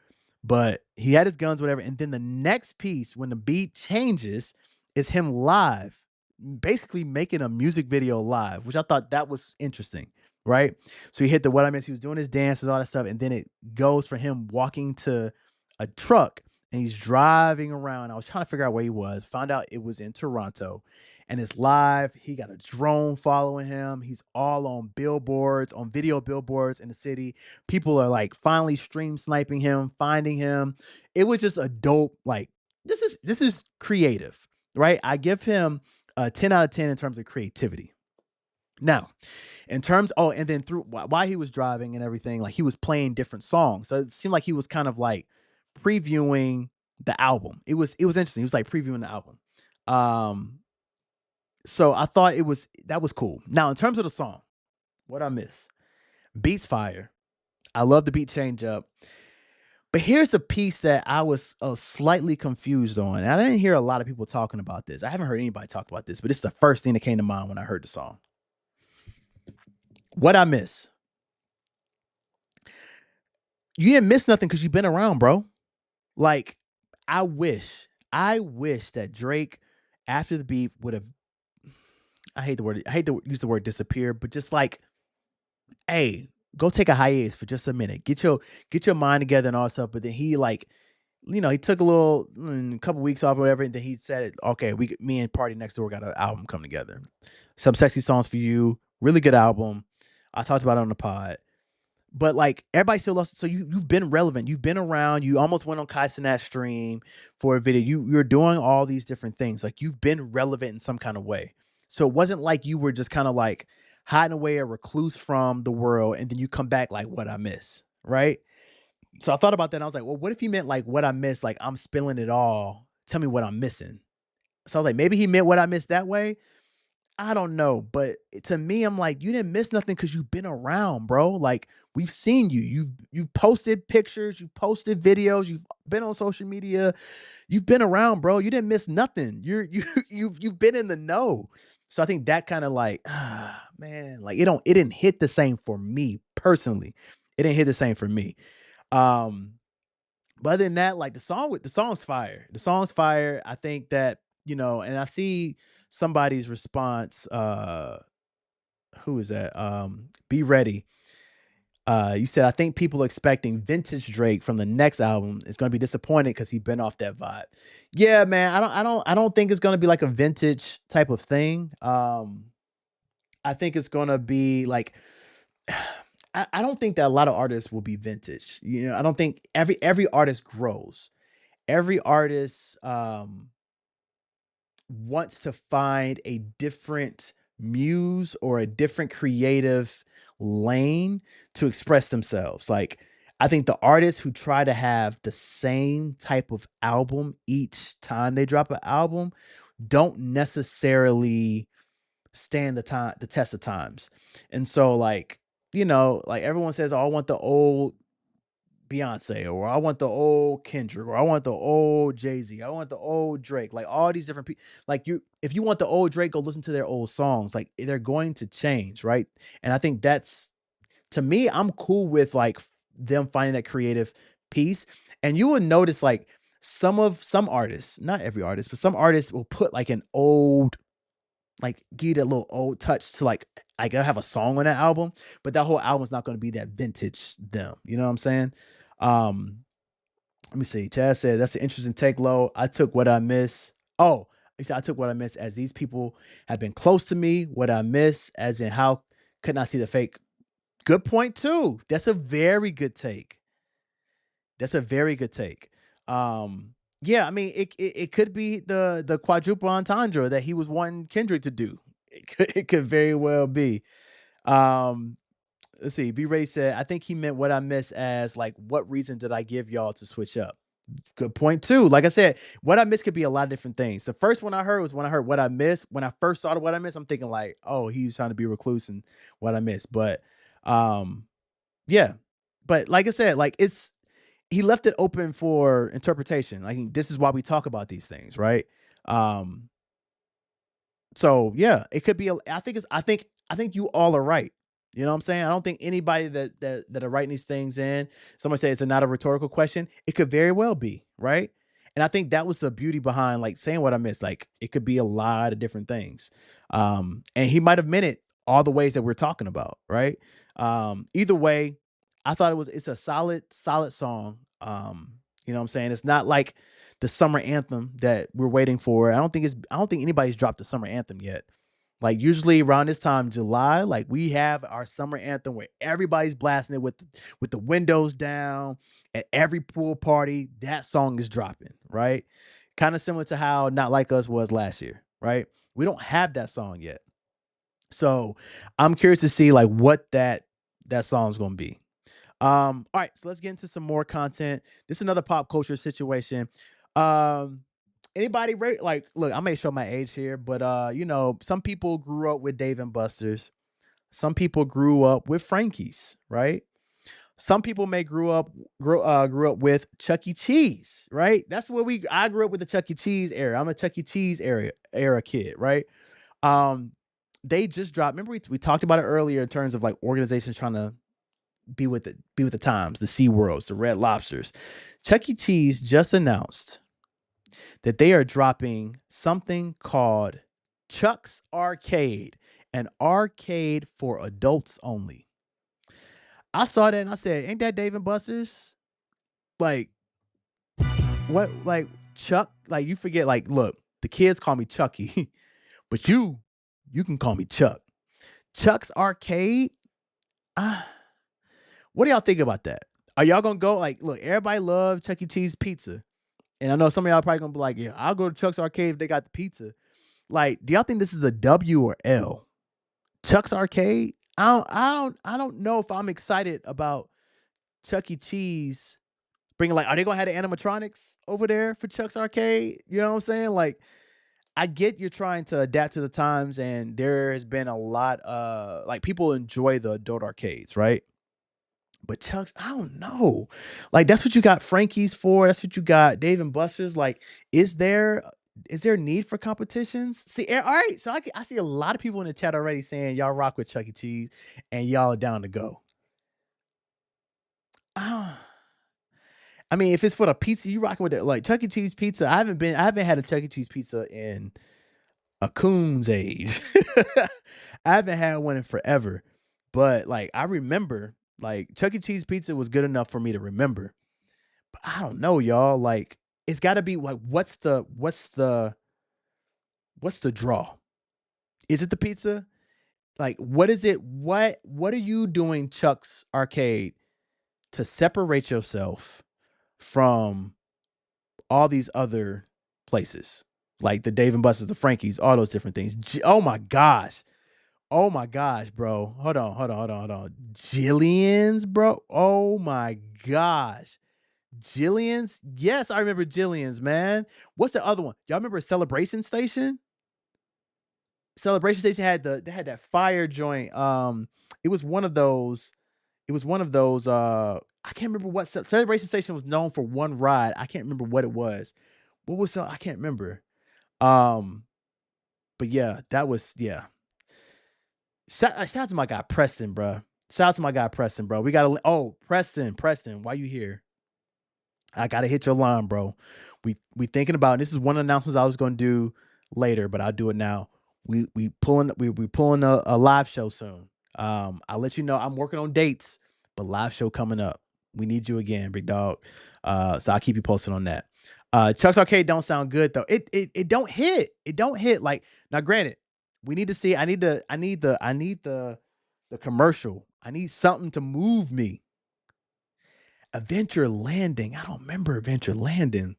But he had his guns, whatever, and then the next piece, when the beat changes, is him live, basically making a music video live, which I thought that was interesting, right? So he hit the What I Miss, he was doing his dances, all that stuff, and then it goes for him walking to a truck. And he's driving around. I was trying to figure out where he was. Found out it was in Toronto. And it's live. He got a drone following him. He's all on billboards, on video billboards in the city. People are like finally stream sniping him, finding him. It was just a dope, like, this is creative, right? I give him a 10 out of 10 in terms of creativity. Now, in terms, and then through while he was driving and everything, like he was playing different songs. So it seemed like he was kind of like previewing the album. It was interesting. He was like previewing the album. So I thought that was cool. Now, in terms of the song, What I Miss, beats fire. I love the beat change up. But here's the piece that I was slightly confused on. And I didn't hear a lot of people talking about this. I haven't heard anybody talk about this, but it's the first thing that came to mind when I heard the song. What I Miss. You didn't miss nothing because you've been around, bro. Like, I wish that Drake, after the beef, would have, I hate to use the word disappear, but just like, hey, go take a hiatus for just a minute. Get your mind together and all that stuff. But then he like, he took a couple weeks off or whatever, and then he said, okay, me and Party Next Door got an album come together. Some Sexy Songs for You, really good album. I talked about it on the pod. But like everybody still loves, so you've been relevant. You've been around. You almost went on Kai Cenat's stream for a video. You're doing all these different things. Like you've been relevant in some kind of way. So it wasn't like you were just kind of like hiding away, a recluse from the world, and then you come back like What I Miss, right? So I thought about that. And I was like, well, what if he meant like What I Miss, like I'm spilling it all. Tell me what I'm missing. So I was like, maybe he meant What I Miss that way. I don't know, but to me, I'm like, you didn't miss nothing because you've been around, bro. Like we've seen you. You've posted pictures, you've posted videos, you've been on social media, you've been around, bro. You didn't miss nothing. You've been in the know. So I think that kind of like, man, like it didn't hit the same for me personally. It didn't hit the same for me. But other than that, like the song's fire. The song's fire. I think that, and I see somebody's response. Who is that? Be Ready. You said, I think people expecting vintage Drake from the next album is going to be disappointed because he's been off that vibe. Yeah, man. I don't think it's going to be like a vintage type of thing. I think it's going to be like, I don't think that a lot of artists will be vintage. You know, I don't think every artist grows. Every artist wants to find a different muse or a different creative lane to express themselves. Like, I think the artists who try to have the same type of album each time they drop an album don't necessarily stand the test of times. And so, like, like everyone says, "Oh, I want the old Beyonce, or I want the old Kendrick, or I want the old Jay-Z, I want the old Drake," like all these different people. Like, if you want the old Drake, go listen to their old songs. Like, they're going to change, right? And I think that's, to me, I'm cool with like them finding that creative piece. And you will notice like some artists, not every artist, but some artists will put like an old, like give it a little old touch to like they'll have a song on that album, but that whole album's not going to be that vintage them. You know what I'm saying? Um, Let me see. Chad said that's an interesting take, low. I took what I miss. Oh, he said I took what I miss as these people have been close to me. What I miss, as in how could not see the fake. Good point too. That's a very good take. That's a very good take. Yeah, I mean, it could be the quadruple entendre that he was wanting Kendrick to do. It could very well be. Um, let's see. B Ray said, I think he meant what I miss as like, what reason did I give y'all to switch up? Good point too. Like I said, what I miss could be a lot of different things. The first one I heard was when I heard what I miss. When I first saw the what I miss, I'm thinking like, oh, he's trying to be recluse and what I miss. But um, yeah. But like I said, like he left it open for interpretation. Like, this is why we talk about these things, right? Um, so yeah, it could be. I think you all are right. You know what I'm saying? I don't think anybody that are writing these things in. Someone say it's not a rhetorical question. It could very well be, right? And I think that was the beauty behind like saying what I missed. Like, it could be a lot of different things. And he might have meant it all the ways that we're talking about, right? Either way, I thought it's a solid song. You know what I'm saying? It's not like the summer anthem that we're waiting for. I don't think anybody's dropped the summer anthem yet. Like, usually around this time, July, like we have our summer anthem where everybody's blasting it with the windows down at every pool party. That song is dropping, right? Kind of similar to how Not Like Us was last year, right? We don't have that song yet. So I'm curious to see like what that song's gonna be. All right, so let's get into some more content. This is another pop culture situation. Um, Anybody like, look, I may show my age here, but some people grew up with Dave and Buster's. Some people grew up with Frankie's, right? Some people may grew up with Chuck E. Cheese, right? That's where I grew up with the Chuck E. Cheese era. I'm a Chuck E. Cheese era kid, right? Um, they just dropped. Remember we talked about it earlier in terms of like organizations trying to be with the times, the Sea Worlds, the Red Lobsters. Chuck E. Cheese just announced that they are dropping something called Chuck's Arcade, an arcade for adults only. I saw that and I said, ain't that Dave and Buster's? Like, what? Like, Chuck? Like, you forget, like, look, the kids call me Chucky, but you can call me Chuck. Chuck's Arcade? What do y'all think about that? Are y'all gonna go? Like, look, everybody love Chuck E. Cheese pizza. And I know some of y'all probably gonna be like, yeah, I'll go to Chuck's Arcade if they got the pizza. Like, do y'all think this is a W or L? Chuck's Arcade? I don't know if I'm excited about Chuck E. Cheese bringing, like, are they gonna have the animatronics over there for Chuck's Arcade? You know what I'm saying? Like, I get you're trying to adapt to the times, and there has been a lot like, people enjoy the adult arcades, right? But Chuck's, I don't know. Like, that's what you got Frankie's for. That's what you got Dave and Buster's. Like, is there need for competitions? See, all right. So I see a lot of people in the chat already saying y'all rock with Chuck E. Cheese and y'all are down to go. Ah, I mean, if it's for the pizza, you rocking with it. Like, Chuck E. Cheese pizza. I haven't had a Chuck E. Cheese pizza in a coon's age. I haven't had one in forever. But like, I remember, like, Chuck E. Cheese pizza was good enough for me to remember. But I don't know, y'all. Like, it's got to be like, what's the draw? Is it the pizza? Like, what is it? What are you doing, Chuck's Arcade, to separate yourself from all these other places? Like the Dave and Buster's, the Frankies, all those different things. Oh my gosh. Oh my gosh, bro. Hold on. Jillian's, bro. Oh my gosh. Jillian's? Yes, I remember Jillian's, man. What's the other one? Y'all remember Celebration Station? Celebration Station had they had that fire joint. It was one of those. It was one of those. I can't remember what Celebration Station was known for. One ride. I can't remember what it was. What was I can't remember. But yeah, that was yeah. Shout out to my guy Preston, bro. Shout out to my guy Preston, bro. We gotta. Oh, Preston, why you here? I gotta hit your line, bro. We thinking about this is one announcements I was gonna do later, but I'll do it now. We pulling a live show soon. I'll let you know. I'm working on dates, but live show coming up. We need you again, big dog. So I'll keep you posted on that. Chuck's Arcade don't sound good though. It don't hit. It don't hit. Like now, granted, we need to see. I need the commercial. I need something to move me. Adventure Landing. I don't remember Adventure Landing.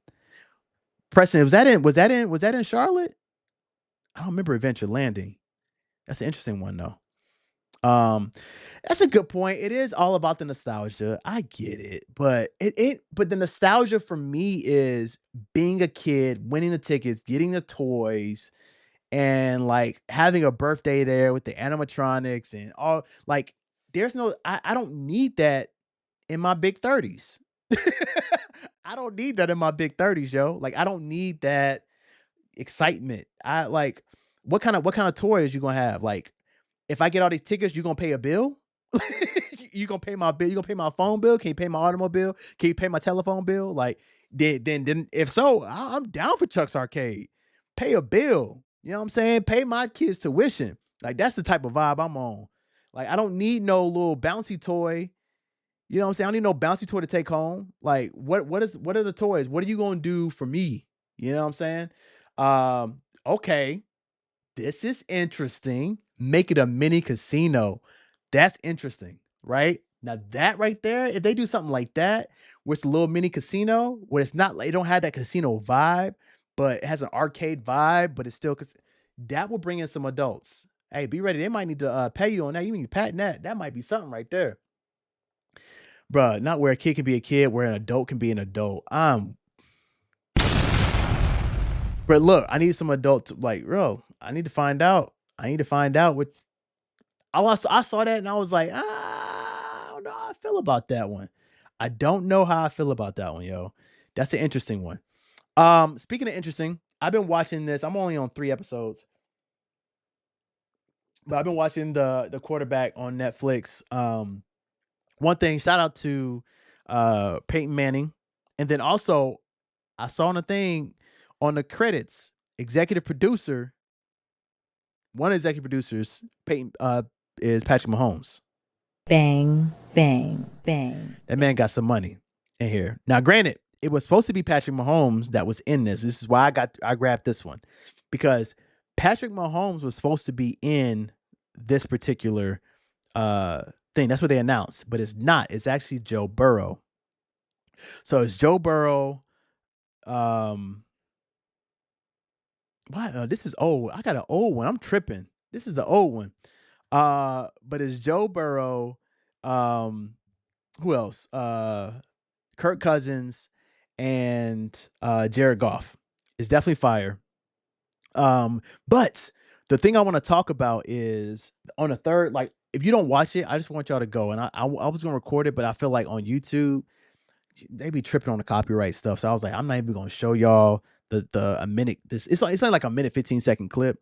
Preston, was that in Charlotte? I don't remember Adventure Landing. That's an interesting one though. That's a good point. It is all about the nostalgia. I get it, but but the nostalgia for me is being a kid, winning the tickets, getting the toys, and like having a birthday there with the animatronics and all. Like, there's no, I don't need that in my big 30s. I don't need that in my big 30s, yo. Like, I don't need that excitement. I like what kind of toys you gonna have? Like, if I get all these tickets, you gonna pay a bill? You gonna pay my bill? You gonna pay my phone bill? Can you pay my automobile? Can you pay my telephone bill? Like, then if so, I'm down for Chuck's Arcade. Pay a bill. You know what I'm saying? Pay my kids tuition. Like, that's the type of vibe I'm on. Like, I don't need no little bouncy toy. You know what I'm saying? I don't need no bouncy toy to take home. Like, what are the toys? What are you gonna do for me? You know what I'm saying? Okay, this is interesting. Make it a mini casino. That's interesting, right? Now that right there, if they do something like that, where it's a little mini casino, where it's not like it don't have that casino vibe, but it has an arcade vibe, but it's still that will bring in some adults. Hey, be ready. They might need to pay you on that. You mean patent that? That might be something right there. Bruh, not where a kid can be a kid, where an adult can be an adult. But look, I need some adult like, bro, I need to find out. I need to find out what I saw that and I was like, I don't know how I feel about that one. I don't know how I feel about that one, yo. That's an interesting one. Speaking of interesting, I've been watching this. I'm only on 3 episodes. But I've been watching the quarterback on Netflix. One thing, shout out to Peyton Manning. And then also, I saw on a thing on the credits, executive producer, one of the executive producers, Peyton, is Patrick Mahomes. Bang, bang, bang. That man got some money in here. Now, granted, it was supposed to be Patrick Mahomes that was in this. This is why I grabbed this one. Because Patrick Mahomes was supposed to be in this particular thing. That's what they announced, but it's not. It's actually Joe Burrow. So it's Joe Burrow. What? This is old. I got an old one. I'm tripping. This is the old one. But it's Joe Burrow. Who else? Kirk Cousins and Jared Goff. It's definitely fire. But the thing I want to talk about is on the third, like, if you don't watch it, I just want y'all to go. And I was gonna record it, but I feel like on YouTube, they be tripping on the copyright stuff. So I was like, I'm not even gonna show y'all a minute. It's not like a minute 15-second clip.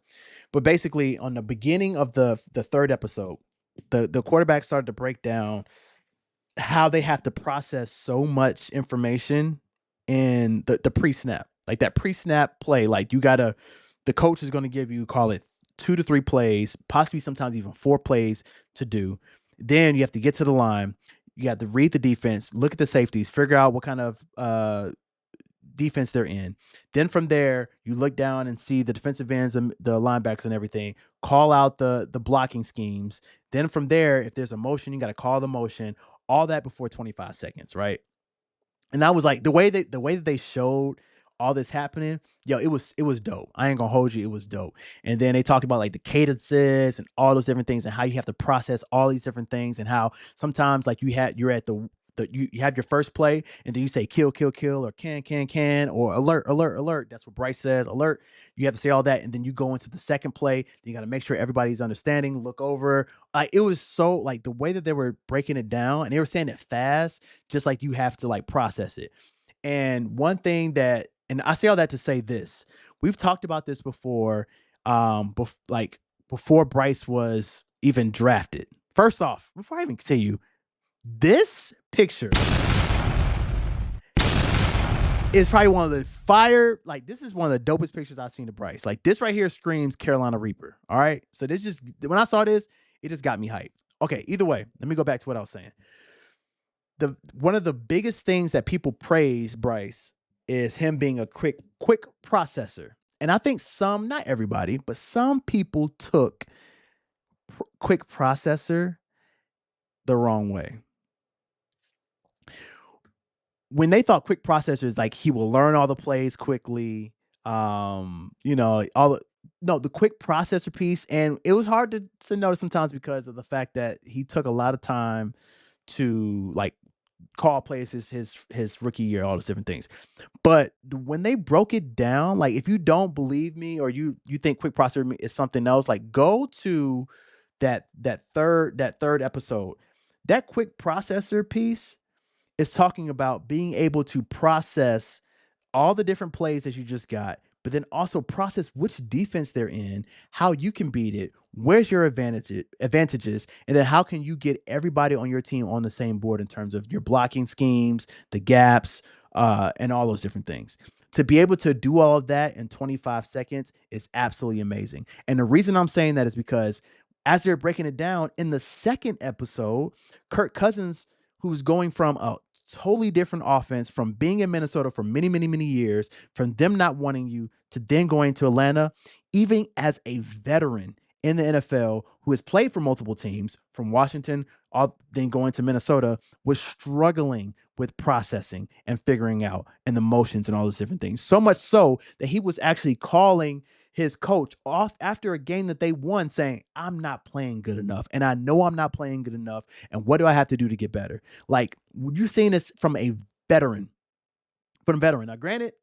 But basically, on the beginning of the third episode, the quarterback started to break down how they have to process so much information in the pre-snap. Like that pre-snap play, like the coach is going to give you, call it 2 to 3 plays, possibly sometimes even 4 plays to do. Then you have to get to the line. You have to read the defense, look at the safeties, figure out what kind of defense they're in. Then from there, you look down and see the defensive ends, the linebackers and everything, call out the blocking schemes. Then from there, if there's a motion, you got to call the motion, all that before 25 seconds, right? And I was like, the way that they showed all this happening, yo, it was dope. I ain't gonna hold you, it was dope. And then they talked about like the cadences and all those different things and how you have to process all these different things and how sometimes like you're at you have your first play and then you say kill, kill, kill, or can, or alert, alert, alert. That's what Bryce says, alert. You have to say all that, and then you go into the second play. Then you got to make sure everybody's understanding, look over. Like it was so like the way that they were breaking it down and they were saying it fast, just like you have to like process it. And one thing that, and I say all that to say this, we've talked about this before, before Bryce was even drafted. First off, before I even continue, this picture is probably one of the this is one of the dopest pictures I've seen of Bryce. Like this right here screams Carolina Reaper. All right. So this just, when I saw this, it just got me hyped. Okay. Either way, let me go back to what I was saying. One of the biggest things that people praise Bryce is him being a quick processor. And I think some, not everybody, but some people took quick processor the wrong way. When they thought quick processor is like he will learn all the plays quickly, the quick processor piece, and it was hard to notice sometimes because of the fact that he took a lot of time to like call plays his rookie year, all those different things. But when they broke it down, like if you don't believe me or you think quick processor is something else, like go to that third episode. That quick processor piece is talking about being able to process all the different plays that you just got, but then also process which defense they're in, how you can beat it, where's your advantages, and then how can you get everybody on your team on the same board in terms of your blocking schemes, the gaps, and all those different things. To be able to do all of that in 25 seconds is absolutely amazing. And the reason I'm saying that is because as they're breaking it down in the second episode, Kirk Cousins, who's going from a totally different offense, from being in Minnesota for many, many, many years, from them not wanting you to then going to Atlanta, even as a veteran in the NFL who has played for multiple teams, from Washington, then going to Minnesota, was struggling with processing and figuring out and the motions and all those different things. So much so that he was actually calling his coach off after a game that they won saying, I'm not playing good enough. And I know I'm not playing good enough. And what do I have to do to get better? Like, you're seeing this from a veteran. Now, granted,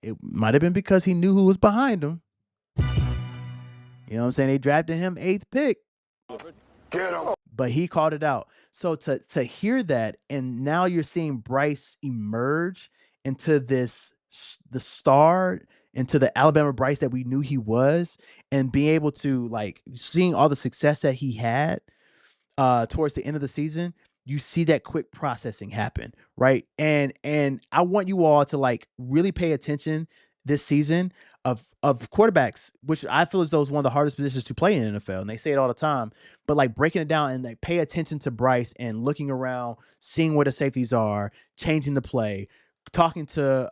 it might have been because he knew who was behind him. You know what I'm saying? They drafted him 8th pick. Get him. But he called it out. So to hear that, and now you're seeing Bryce emerge into the star, into the Alabama Bryce that we knew he was, and being able to like seeing all the success that he had towards the end of the season, you see that quick processing happen, right? And I want you all to like really pay attention this season of quarterbacks, which I feel as though is one of the hardest positions to play in the NFL. And they say it all the time, but like breaking it down and like pay attention to Bryce and looking around, seeing where the safeties are, changing the play, talking to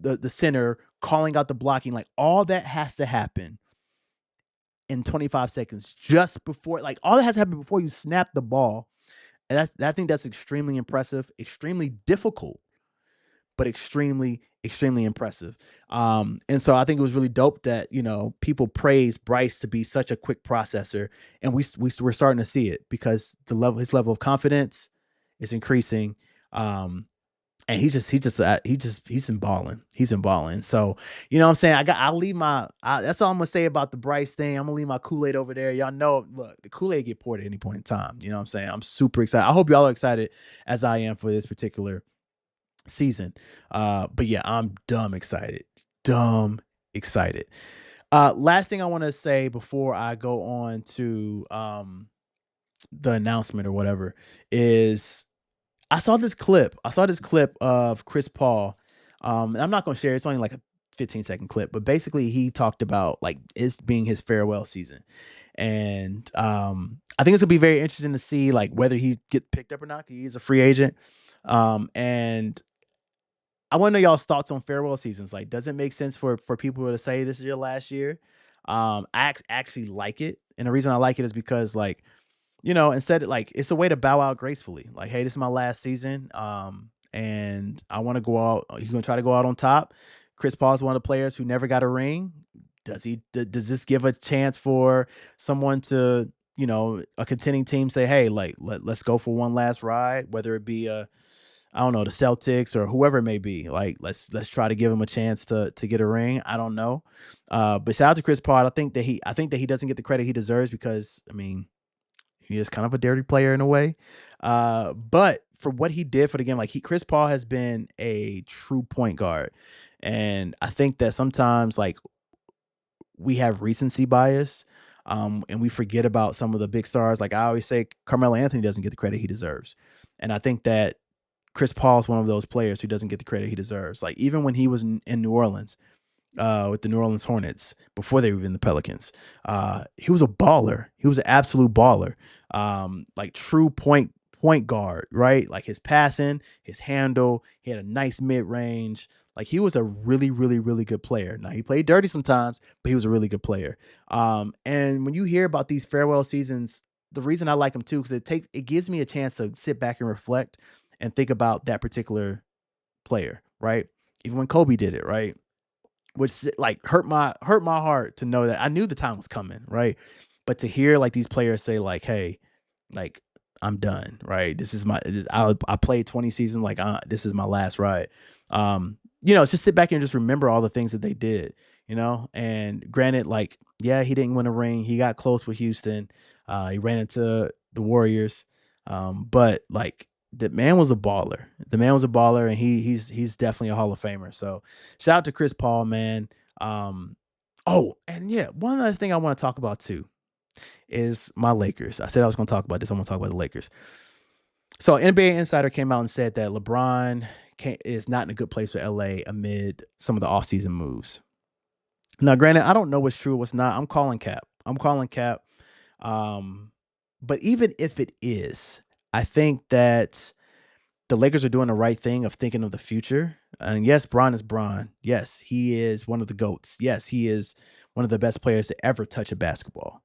the center, calling out the blocking, like all that has to happen in 25 seconds just before, like all that has to happen before you snap the ball. And I think that's extremely impressive, extremely difficult, but extremely, extremely impressive. And so I think it was really dope that, you know, people praise Bryce to be such a quick processor, and we're starting to see it because his level of confidence is increasing. And he's been balling. He's been balling. So, you know what I'm saying? I'll leave that's all I'm gonna say about the Bryce thing. I'm gonna leave my Kool-Aid over there. Y'all know, look, the Kool-Aid get poured at any point in time. You know what I'm saying? I'm super excited. I hope y'all are excited as I am for this particular season. But yeah, I'm dumb excited. Last thing I want to say before I go on to the announcement or whatever is I saw this clip of Chris Paul. And I'm not going to share it. It's only like a 15-second clip, but basically he talked about like it being his farewell season. And I think it's gonna be very interesting to see like whether he get picked up or not. He is a free agent. And I want to know y'all's thoughts on farewell seasons. Like, does it make sense for people to say this is your last year? Actually like it, and the reason I like it is because, like, instead, like, it's a way to bow out gracefully. Like, hey, this is my last season, and I want to go out. He's gonna try to go out on top. Chris Paul is one of the players who never got a ring. Does this give a chance for someone to, a contending team say, hey, like, let's go for one last ride, whether it be I don't know, the Celtics or whoever it may be. Like, let's try to give him a chance to get a ring. I don't know. But shout out to Chris Paul. I think that he doesn't get the credit he deserves because, I mean, he is kind of a dirty player in a way. But for what he did for the game, like, Chris Paul has been a true point guard. And I think that sometimes, like, we have recency bias, and we forget about some of the big stars. Like, I always say, Carmelo Anthony doesn't get the credit he deserves. And I think that Chris Paul is one of those players who doesn't get the credit he deserves. Like, even when he was in New Orleans, with the New Orleans Hornets before they were in the Pelicans, he was a baller. He was an absolute baller. Like, true point guard, right? Like, his passing, his handle, he had a nice mid range. Like, he was a really, really, really good player. Now, he played dirty sometimes, but he was a really good player. And when you hear about these farewell seasons, the reason I like them too, because it gives me a chance to sit back and reflect and think about that particular player, right? Even when Kobe did it, right? Which, like, hurt my heart to know that I knew the time was coming, right? But to hear, like, these players say, like, hey, like, I'm done, right? This is I played 20 seasons, like, this is my last ride. Just sit back and just remember all the things that they did, and granted, like, yeah, he didn't win a ring. He got close with Houston. He ran into the Warriors. But, like, the man was a baller. And he's definitely a Hall of Famer. So shout out to Chris Paul, man. Oh, and yeah, one other thing I want to talk about too is my Lakers. I said I was going to talk about this. I'm going to talk about the Lakers. So NBA Insider came out and said that LeBron is not in a good place for LA amid some of the offseason moves. Now, granted, I don't know what's true, what's not. I'm calling cap. But even if it is, I think that the Lakers are doing the right thing of thinking of the future. And yes, Bron is Bron. Yes, he is one of the GOATs. Yes, he is one of the best players to ever touch a basketball.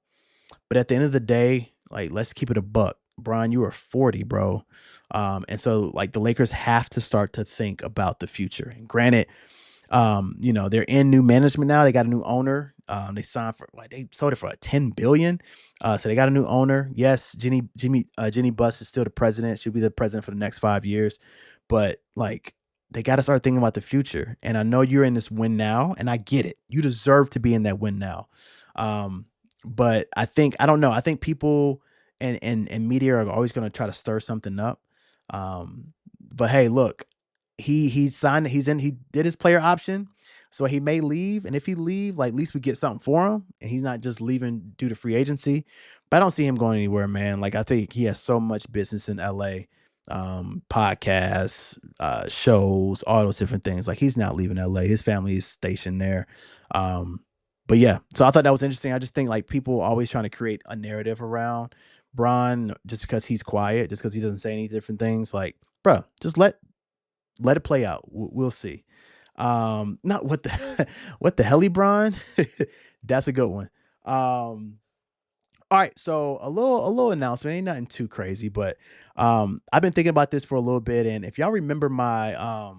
But at the end of the day, like, let's keep it a buck. Bron, you are 40, bro. And so, like, the Lakers have to start to think about the future. And granted, they're in new management now. They got a new owner. They signed for, like, they sold it for $10 billion. So they got a new owner. Yes, Jenny Buss is still the president. She'll be the president for the next 5 years. But, like, they got to start thinking about the future. And I know you're in this win now, and I get it. You deserve to be in that win now. But I think people and media are always going to try to stir something up. But hey, look, he signed, he did his player option, so he may leave. And if he leave, like, at least we get something for him, and he's not just leaving due to free agency. But I don't see him going anywhere, man. Like, I think he has so much business in LA, podcasts, shows, all those different things. Like, he's not leaving LA. His family is stationed there. But yeah, so I thought that was interesting. I just think, like, people always trying to create a narrative around Bron just because he's quiet, just because he doesn't say any different things. Like, bro, just let it play out. We'll see. Not what the hell, Bron? That's a good one. All right, so a little announcement. Ain't nothing too crazy, but I've been thinking about this for a little bit, and if y'all remember my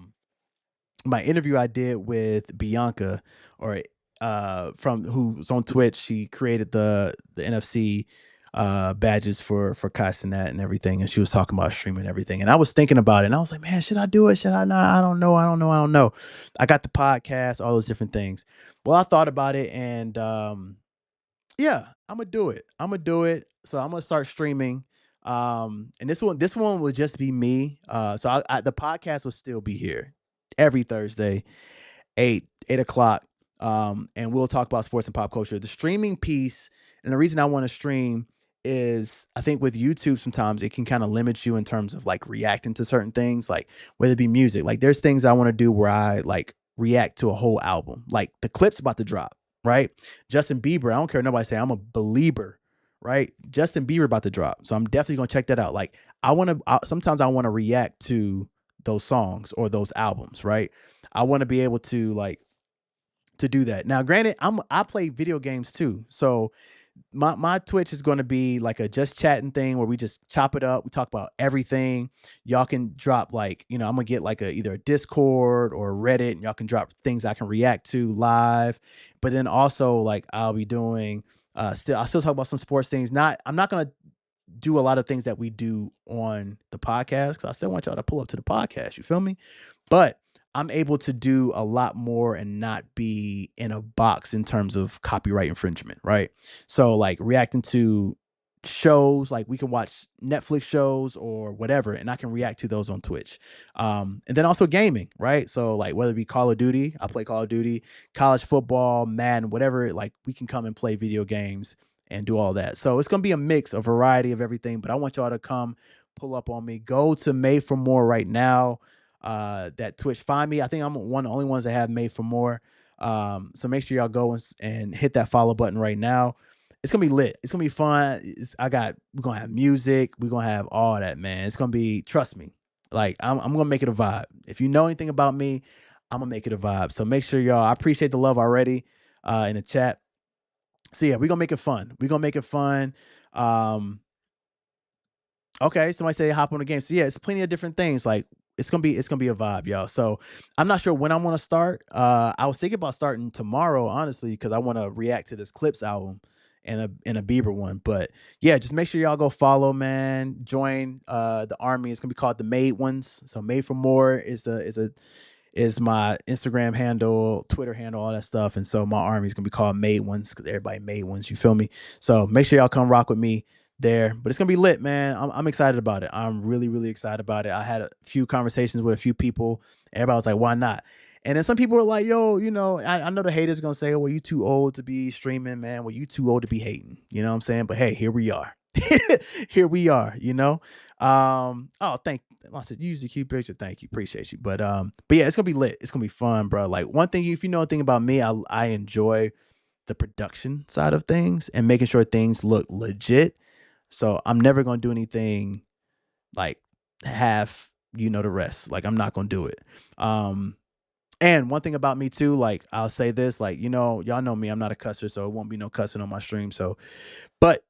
my interview I did with Bianca, or from who's on Twitch, she created the NFC badges for Kai Cenat and everything, and she was talking about streaming and everything, and I was thinking about it, and I was like, man, should I do it? Should I not? I don't know. I got the podcast, all those different things. Well, I thought about it, and yeah, I'm gonna do it. So I'm gonna start streaming. And this one will just be me. So the podcast will still be here every Thursday, 8 o'clock. And we'll talk about sports and pop culture. The streaming piece, and the reason I want to stream is, I think with YouTube sometimes it can kind of limit you in terms of, like, reacting to certain things, like whether it be music. Like, there's things I want to do where I, like, react to a whole album. Like, the clip's about to drop, right? Justin Bieber, I don't care what nobody say, I'm a believer, right? Justin Bieber about to drop. So I'm definitely gonna check that out. Like, sometimes I want to react to those songs or those albums, right? I want to be able to like to do that. Now, granted, I play video games too, so my Twitch is going to be like a just chatting thing where we just chop it up. We talk about everything. Y'all can drop like, I'm gonna get like either a Discord or Reddit, and y'all can drop things I can react to live. But then also like I'll be doing I'll still talk about some sports things. I'm not gonna do a lot of things that we do on the podcast because I still want y'all to pull up to the podcast. You feel me? But I'm able to do a lot more and not be in a box in terms of copyright infringement, right? So like reacting to shows, like we can watch Netflix shows or whatever, and I can react to those on Twitch. And then also gaming, right? So like whether it be Call of Duty, I play Call of Duty, college football, Madden, whatever, like we can come and play video games and do all that. So it's going to be a mix, a variety of everything, but I want y'all to come pull up on me. Go to Made for More right now. That Twitch, find me. I think I'm one of the only ones that have Made for More. So make sure y'all go and hit that follow button right now. It's gonna be lit. It's gonna be fun. We're gonna have music. We're gonna have all that, man. It's gonna be, trust me, like I'm gonna make it a vibe. If you know anything about me, I'm gonna make it a vibe. So make sure y'all, I appreciate the love already in the chat. So yeah, we're gonna make it fun. We're gonna make it fun. Okay, somebody say hop on the game. So yeah, it's plenty of different things. Like it's gonna be a vibe, y'all. So I'm not sure when I want to start. I was thinking about starting tomorrow, honestly, because I want to react to this Clips album and a Bieber one. But yeah, just make sure y'all go follow, man. Join the army. It's gonna be called the Made Ones. So Made for More is my Instagram handle, Twitter handle, all that stuff. And so my army is gonna be called Made Ones because everybody made ones. You feel me? So make sure y'all come rock with me there. But it's gonna be lit, man. I'm excited about it. I'm really, really excited about it. I had a few conversations with a few people. Everybody was like, why not? And then some people were like, yo, I know the haters are gonna say, oh, well, you too old to be streaming, man. Well, you too old to be hating. You know what I'm saying? But hey, here we are. Here we are, thank I said use the cute picture. Thank you. Appreciate you. But yeah, it's gonna be lit. It's gonna be fun, bro. Like one thing, if you know anything about me, I enjoy the production side of things and making sure things look legit. So I'm never gonna do anything like half, the rest. Like I'm not gonna do it. And one thing about me too, like I'll say this, like, y'all know me, I'm not a cusser, so it won't be no cussing on my stream. So, but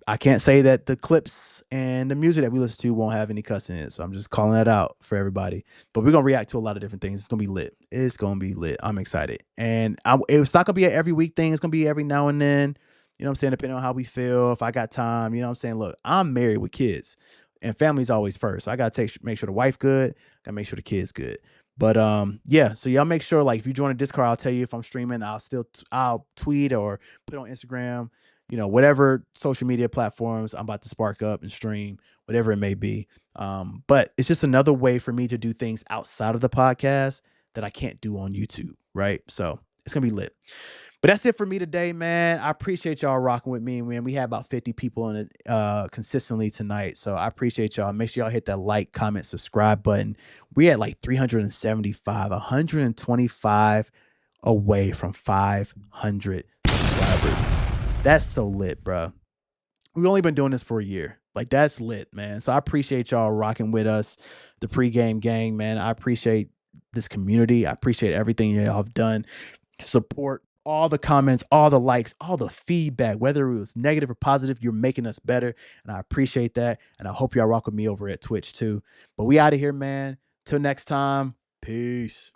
I can't say that the clips and the music that we listen to won't have any cussing in it. So I'm just calling that out for everybody. But we're going to react to a lot of different things. It's going to be lit. It's going to be lit. I'm excited. And it's not going to be an every week thing. It's going to be every now and then, you know what I'm saying? Depending on how we feel, if I got time, you know what I'm saying? Look, I'm married with kids and family's always first. So I got to make sure the wife good. Got to make sure the kids good. But yeah, so y'all make sure, like, if you join a Discord, I'll tell you if I'm streaming. I'll tweet or put on Instagram, whatever social media platforms I'm about to spark up and stream, whatever it may be. But it's just another way for me to do things outside of the podcast that I can't do on YouTube, right? So it's gonna be lit. But that's it for me today, man. I appreciate y'all rocking with me, man. We had about 50 people on it consistently tonight. So I appreciate y'all. Make sure y'all hit that like, comment, subscribe button. We at like 375, 125 away from 500 subscribers. That's so lit, bro. We've only been doing this for a year. Like, that's lit, man. So I appreciate y'all rocking with us, the pregame gang, man. I appreciate this community. I appreciate everything y'all have done to support all the comments, all the likes, all the feedback, whether it was negative or positive. You're making us better, and I appreciate that. And I hope y'all rock with me over at Twitch too. But we out of here, man. Till next time, peace.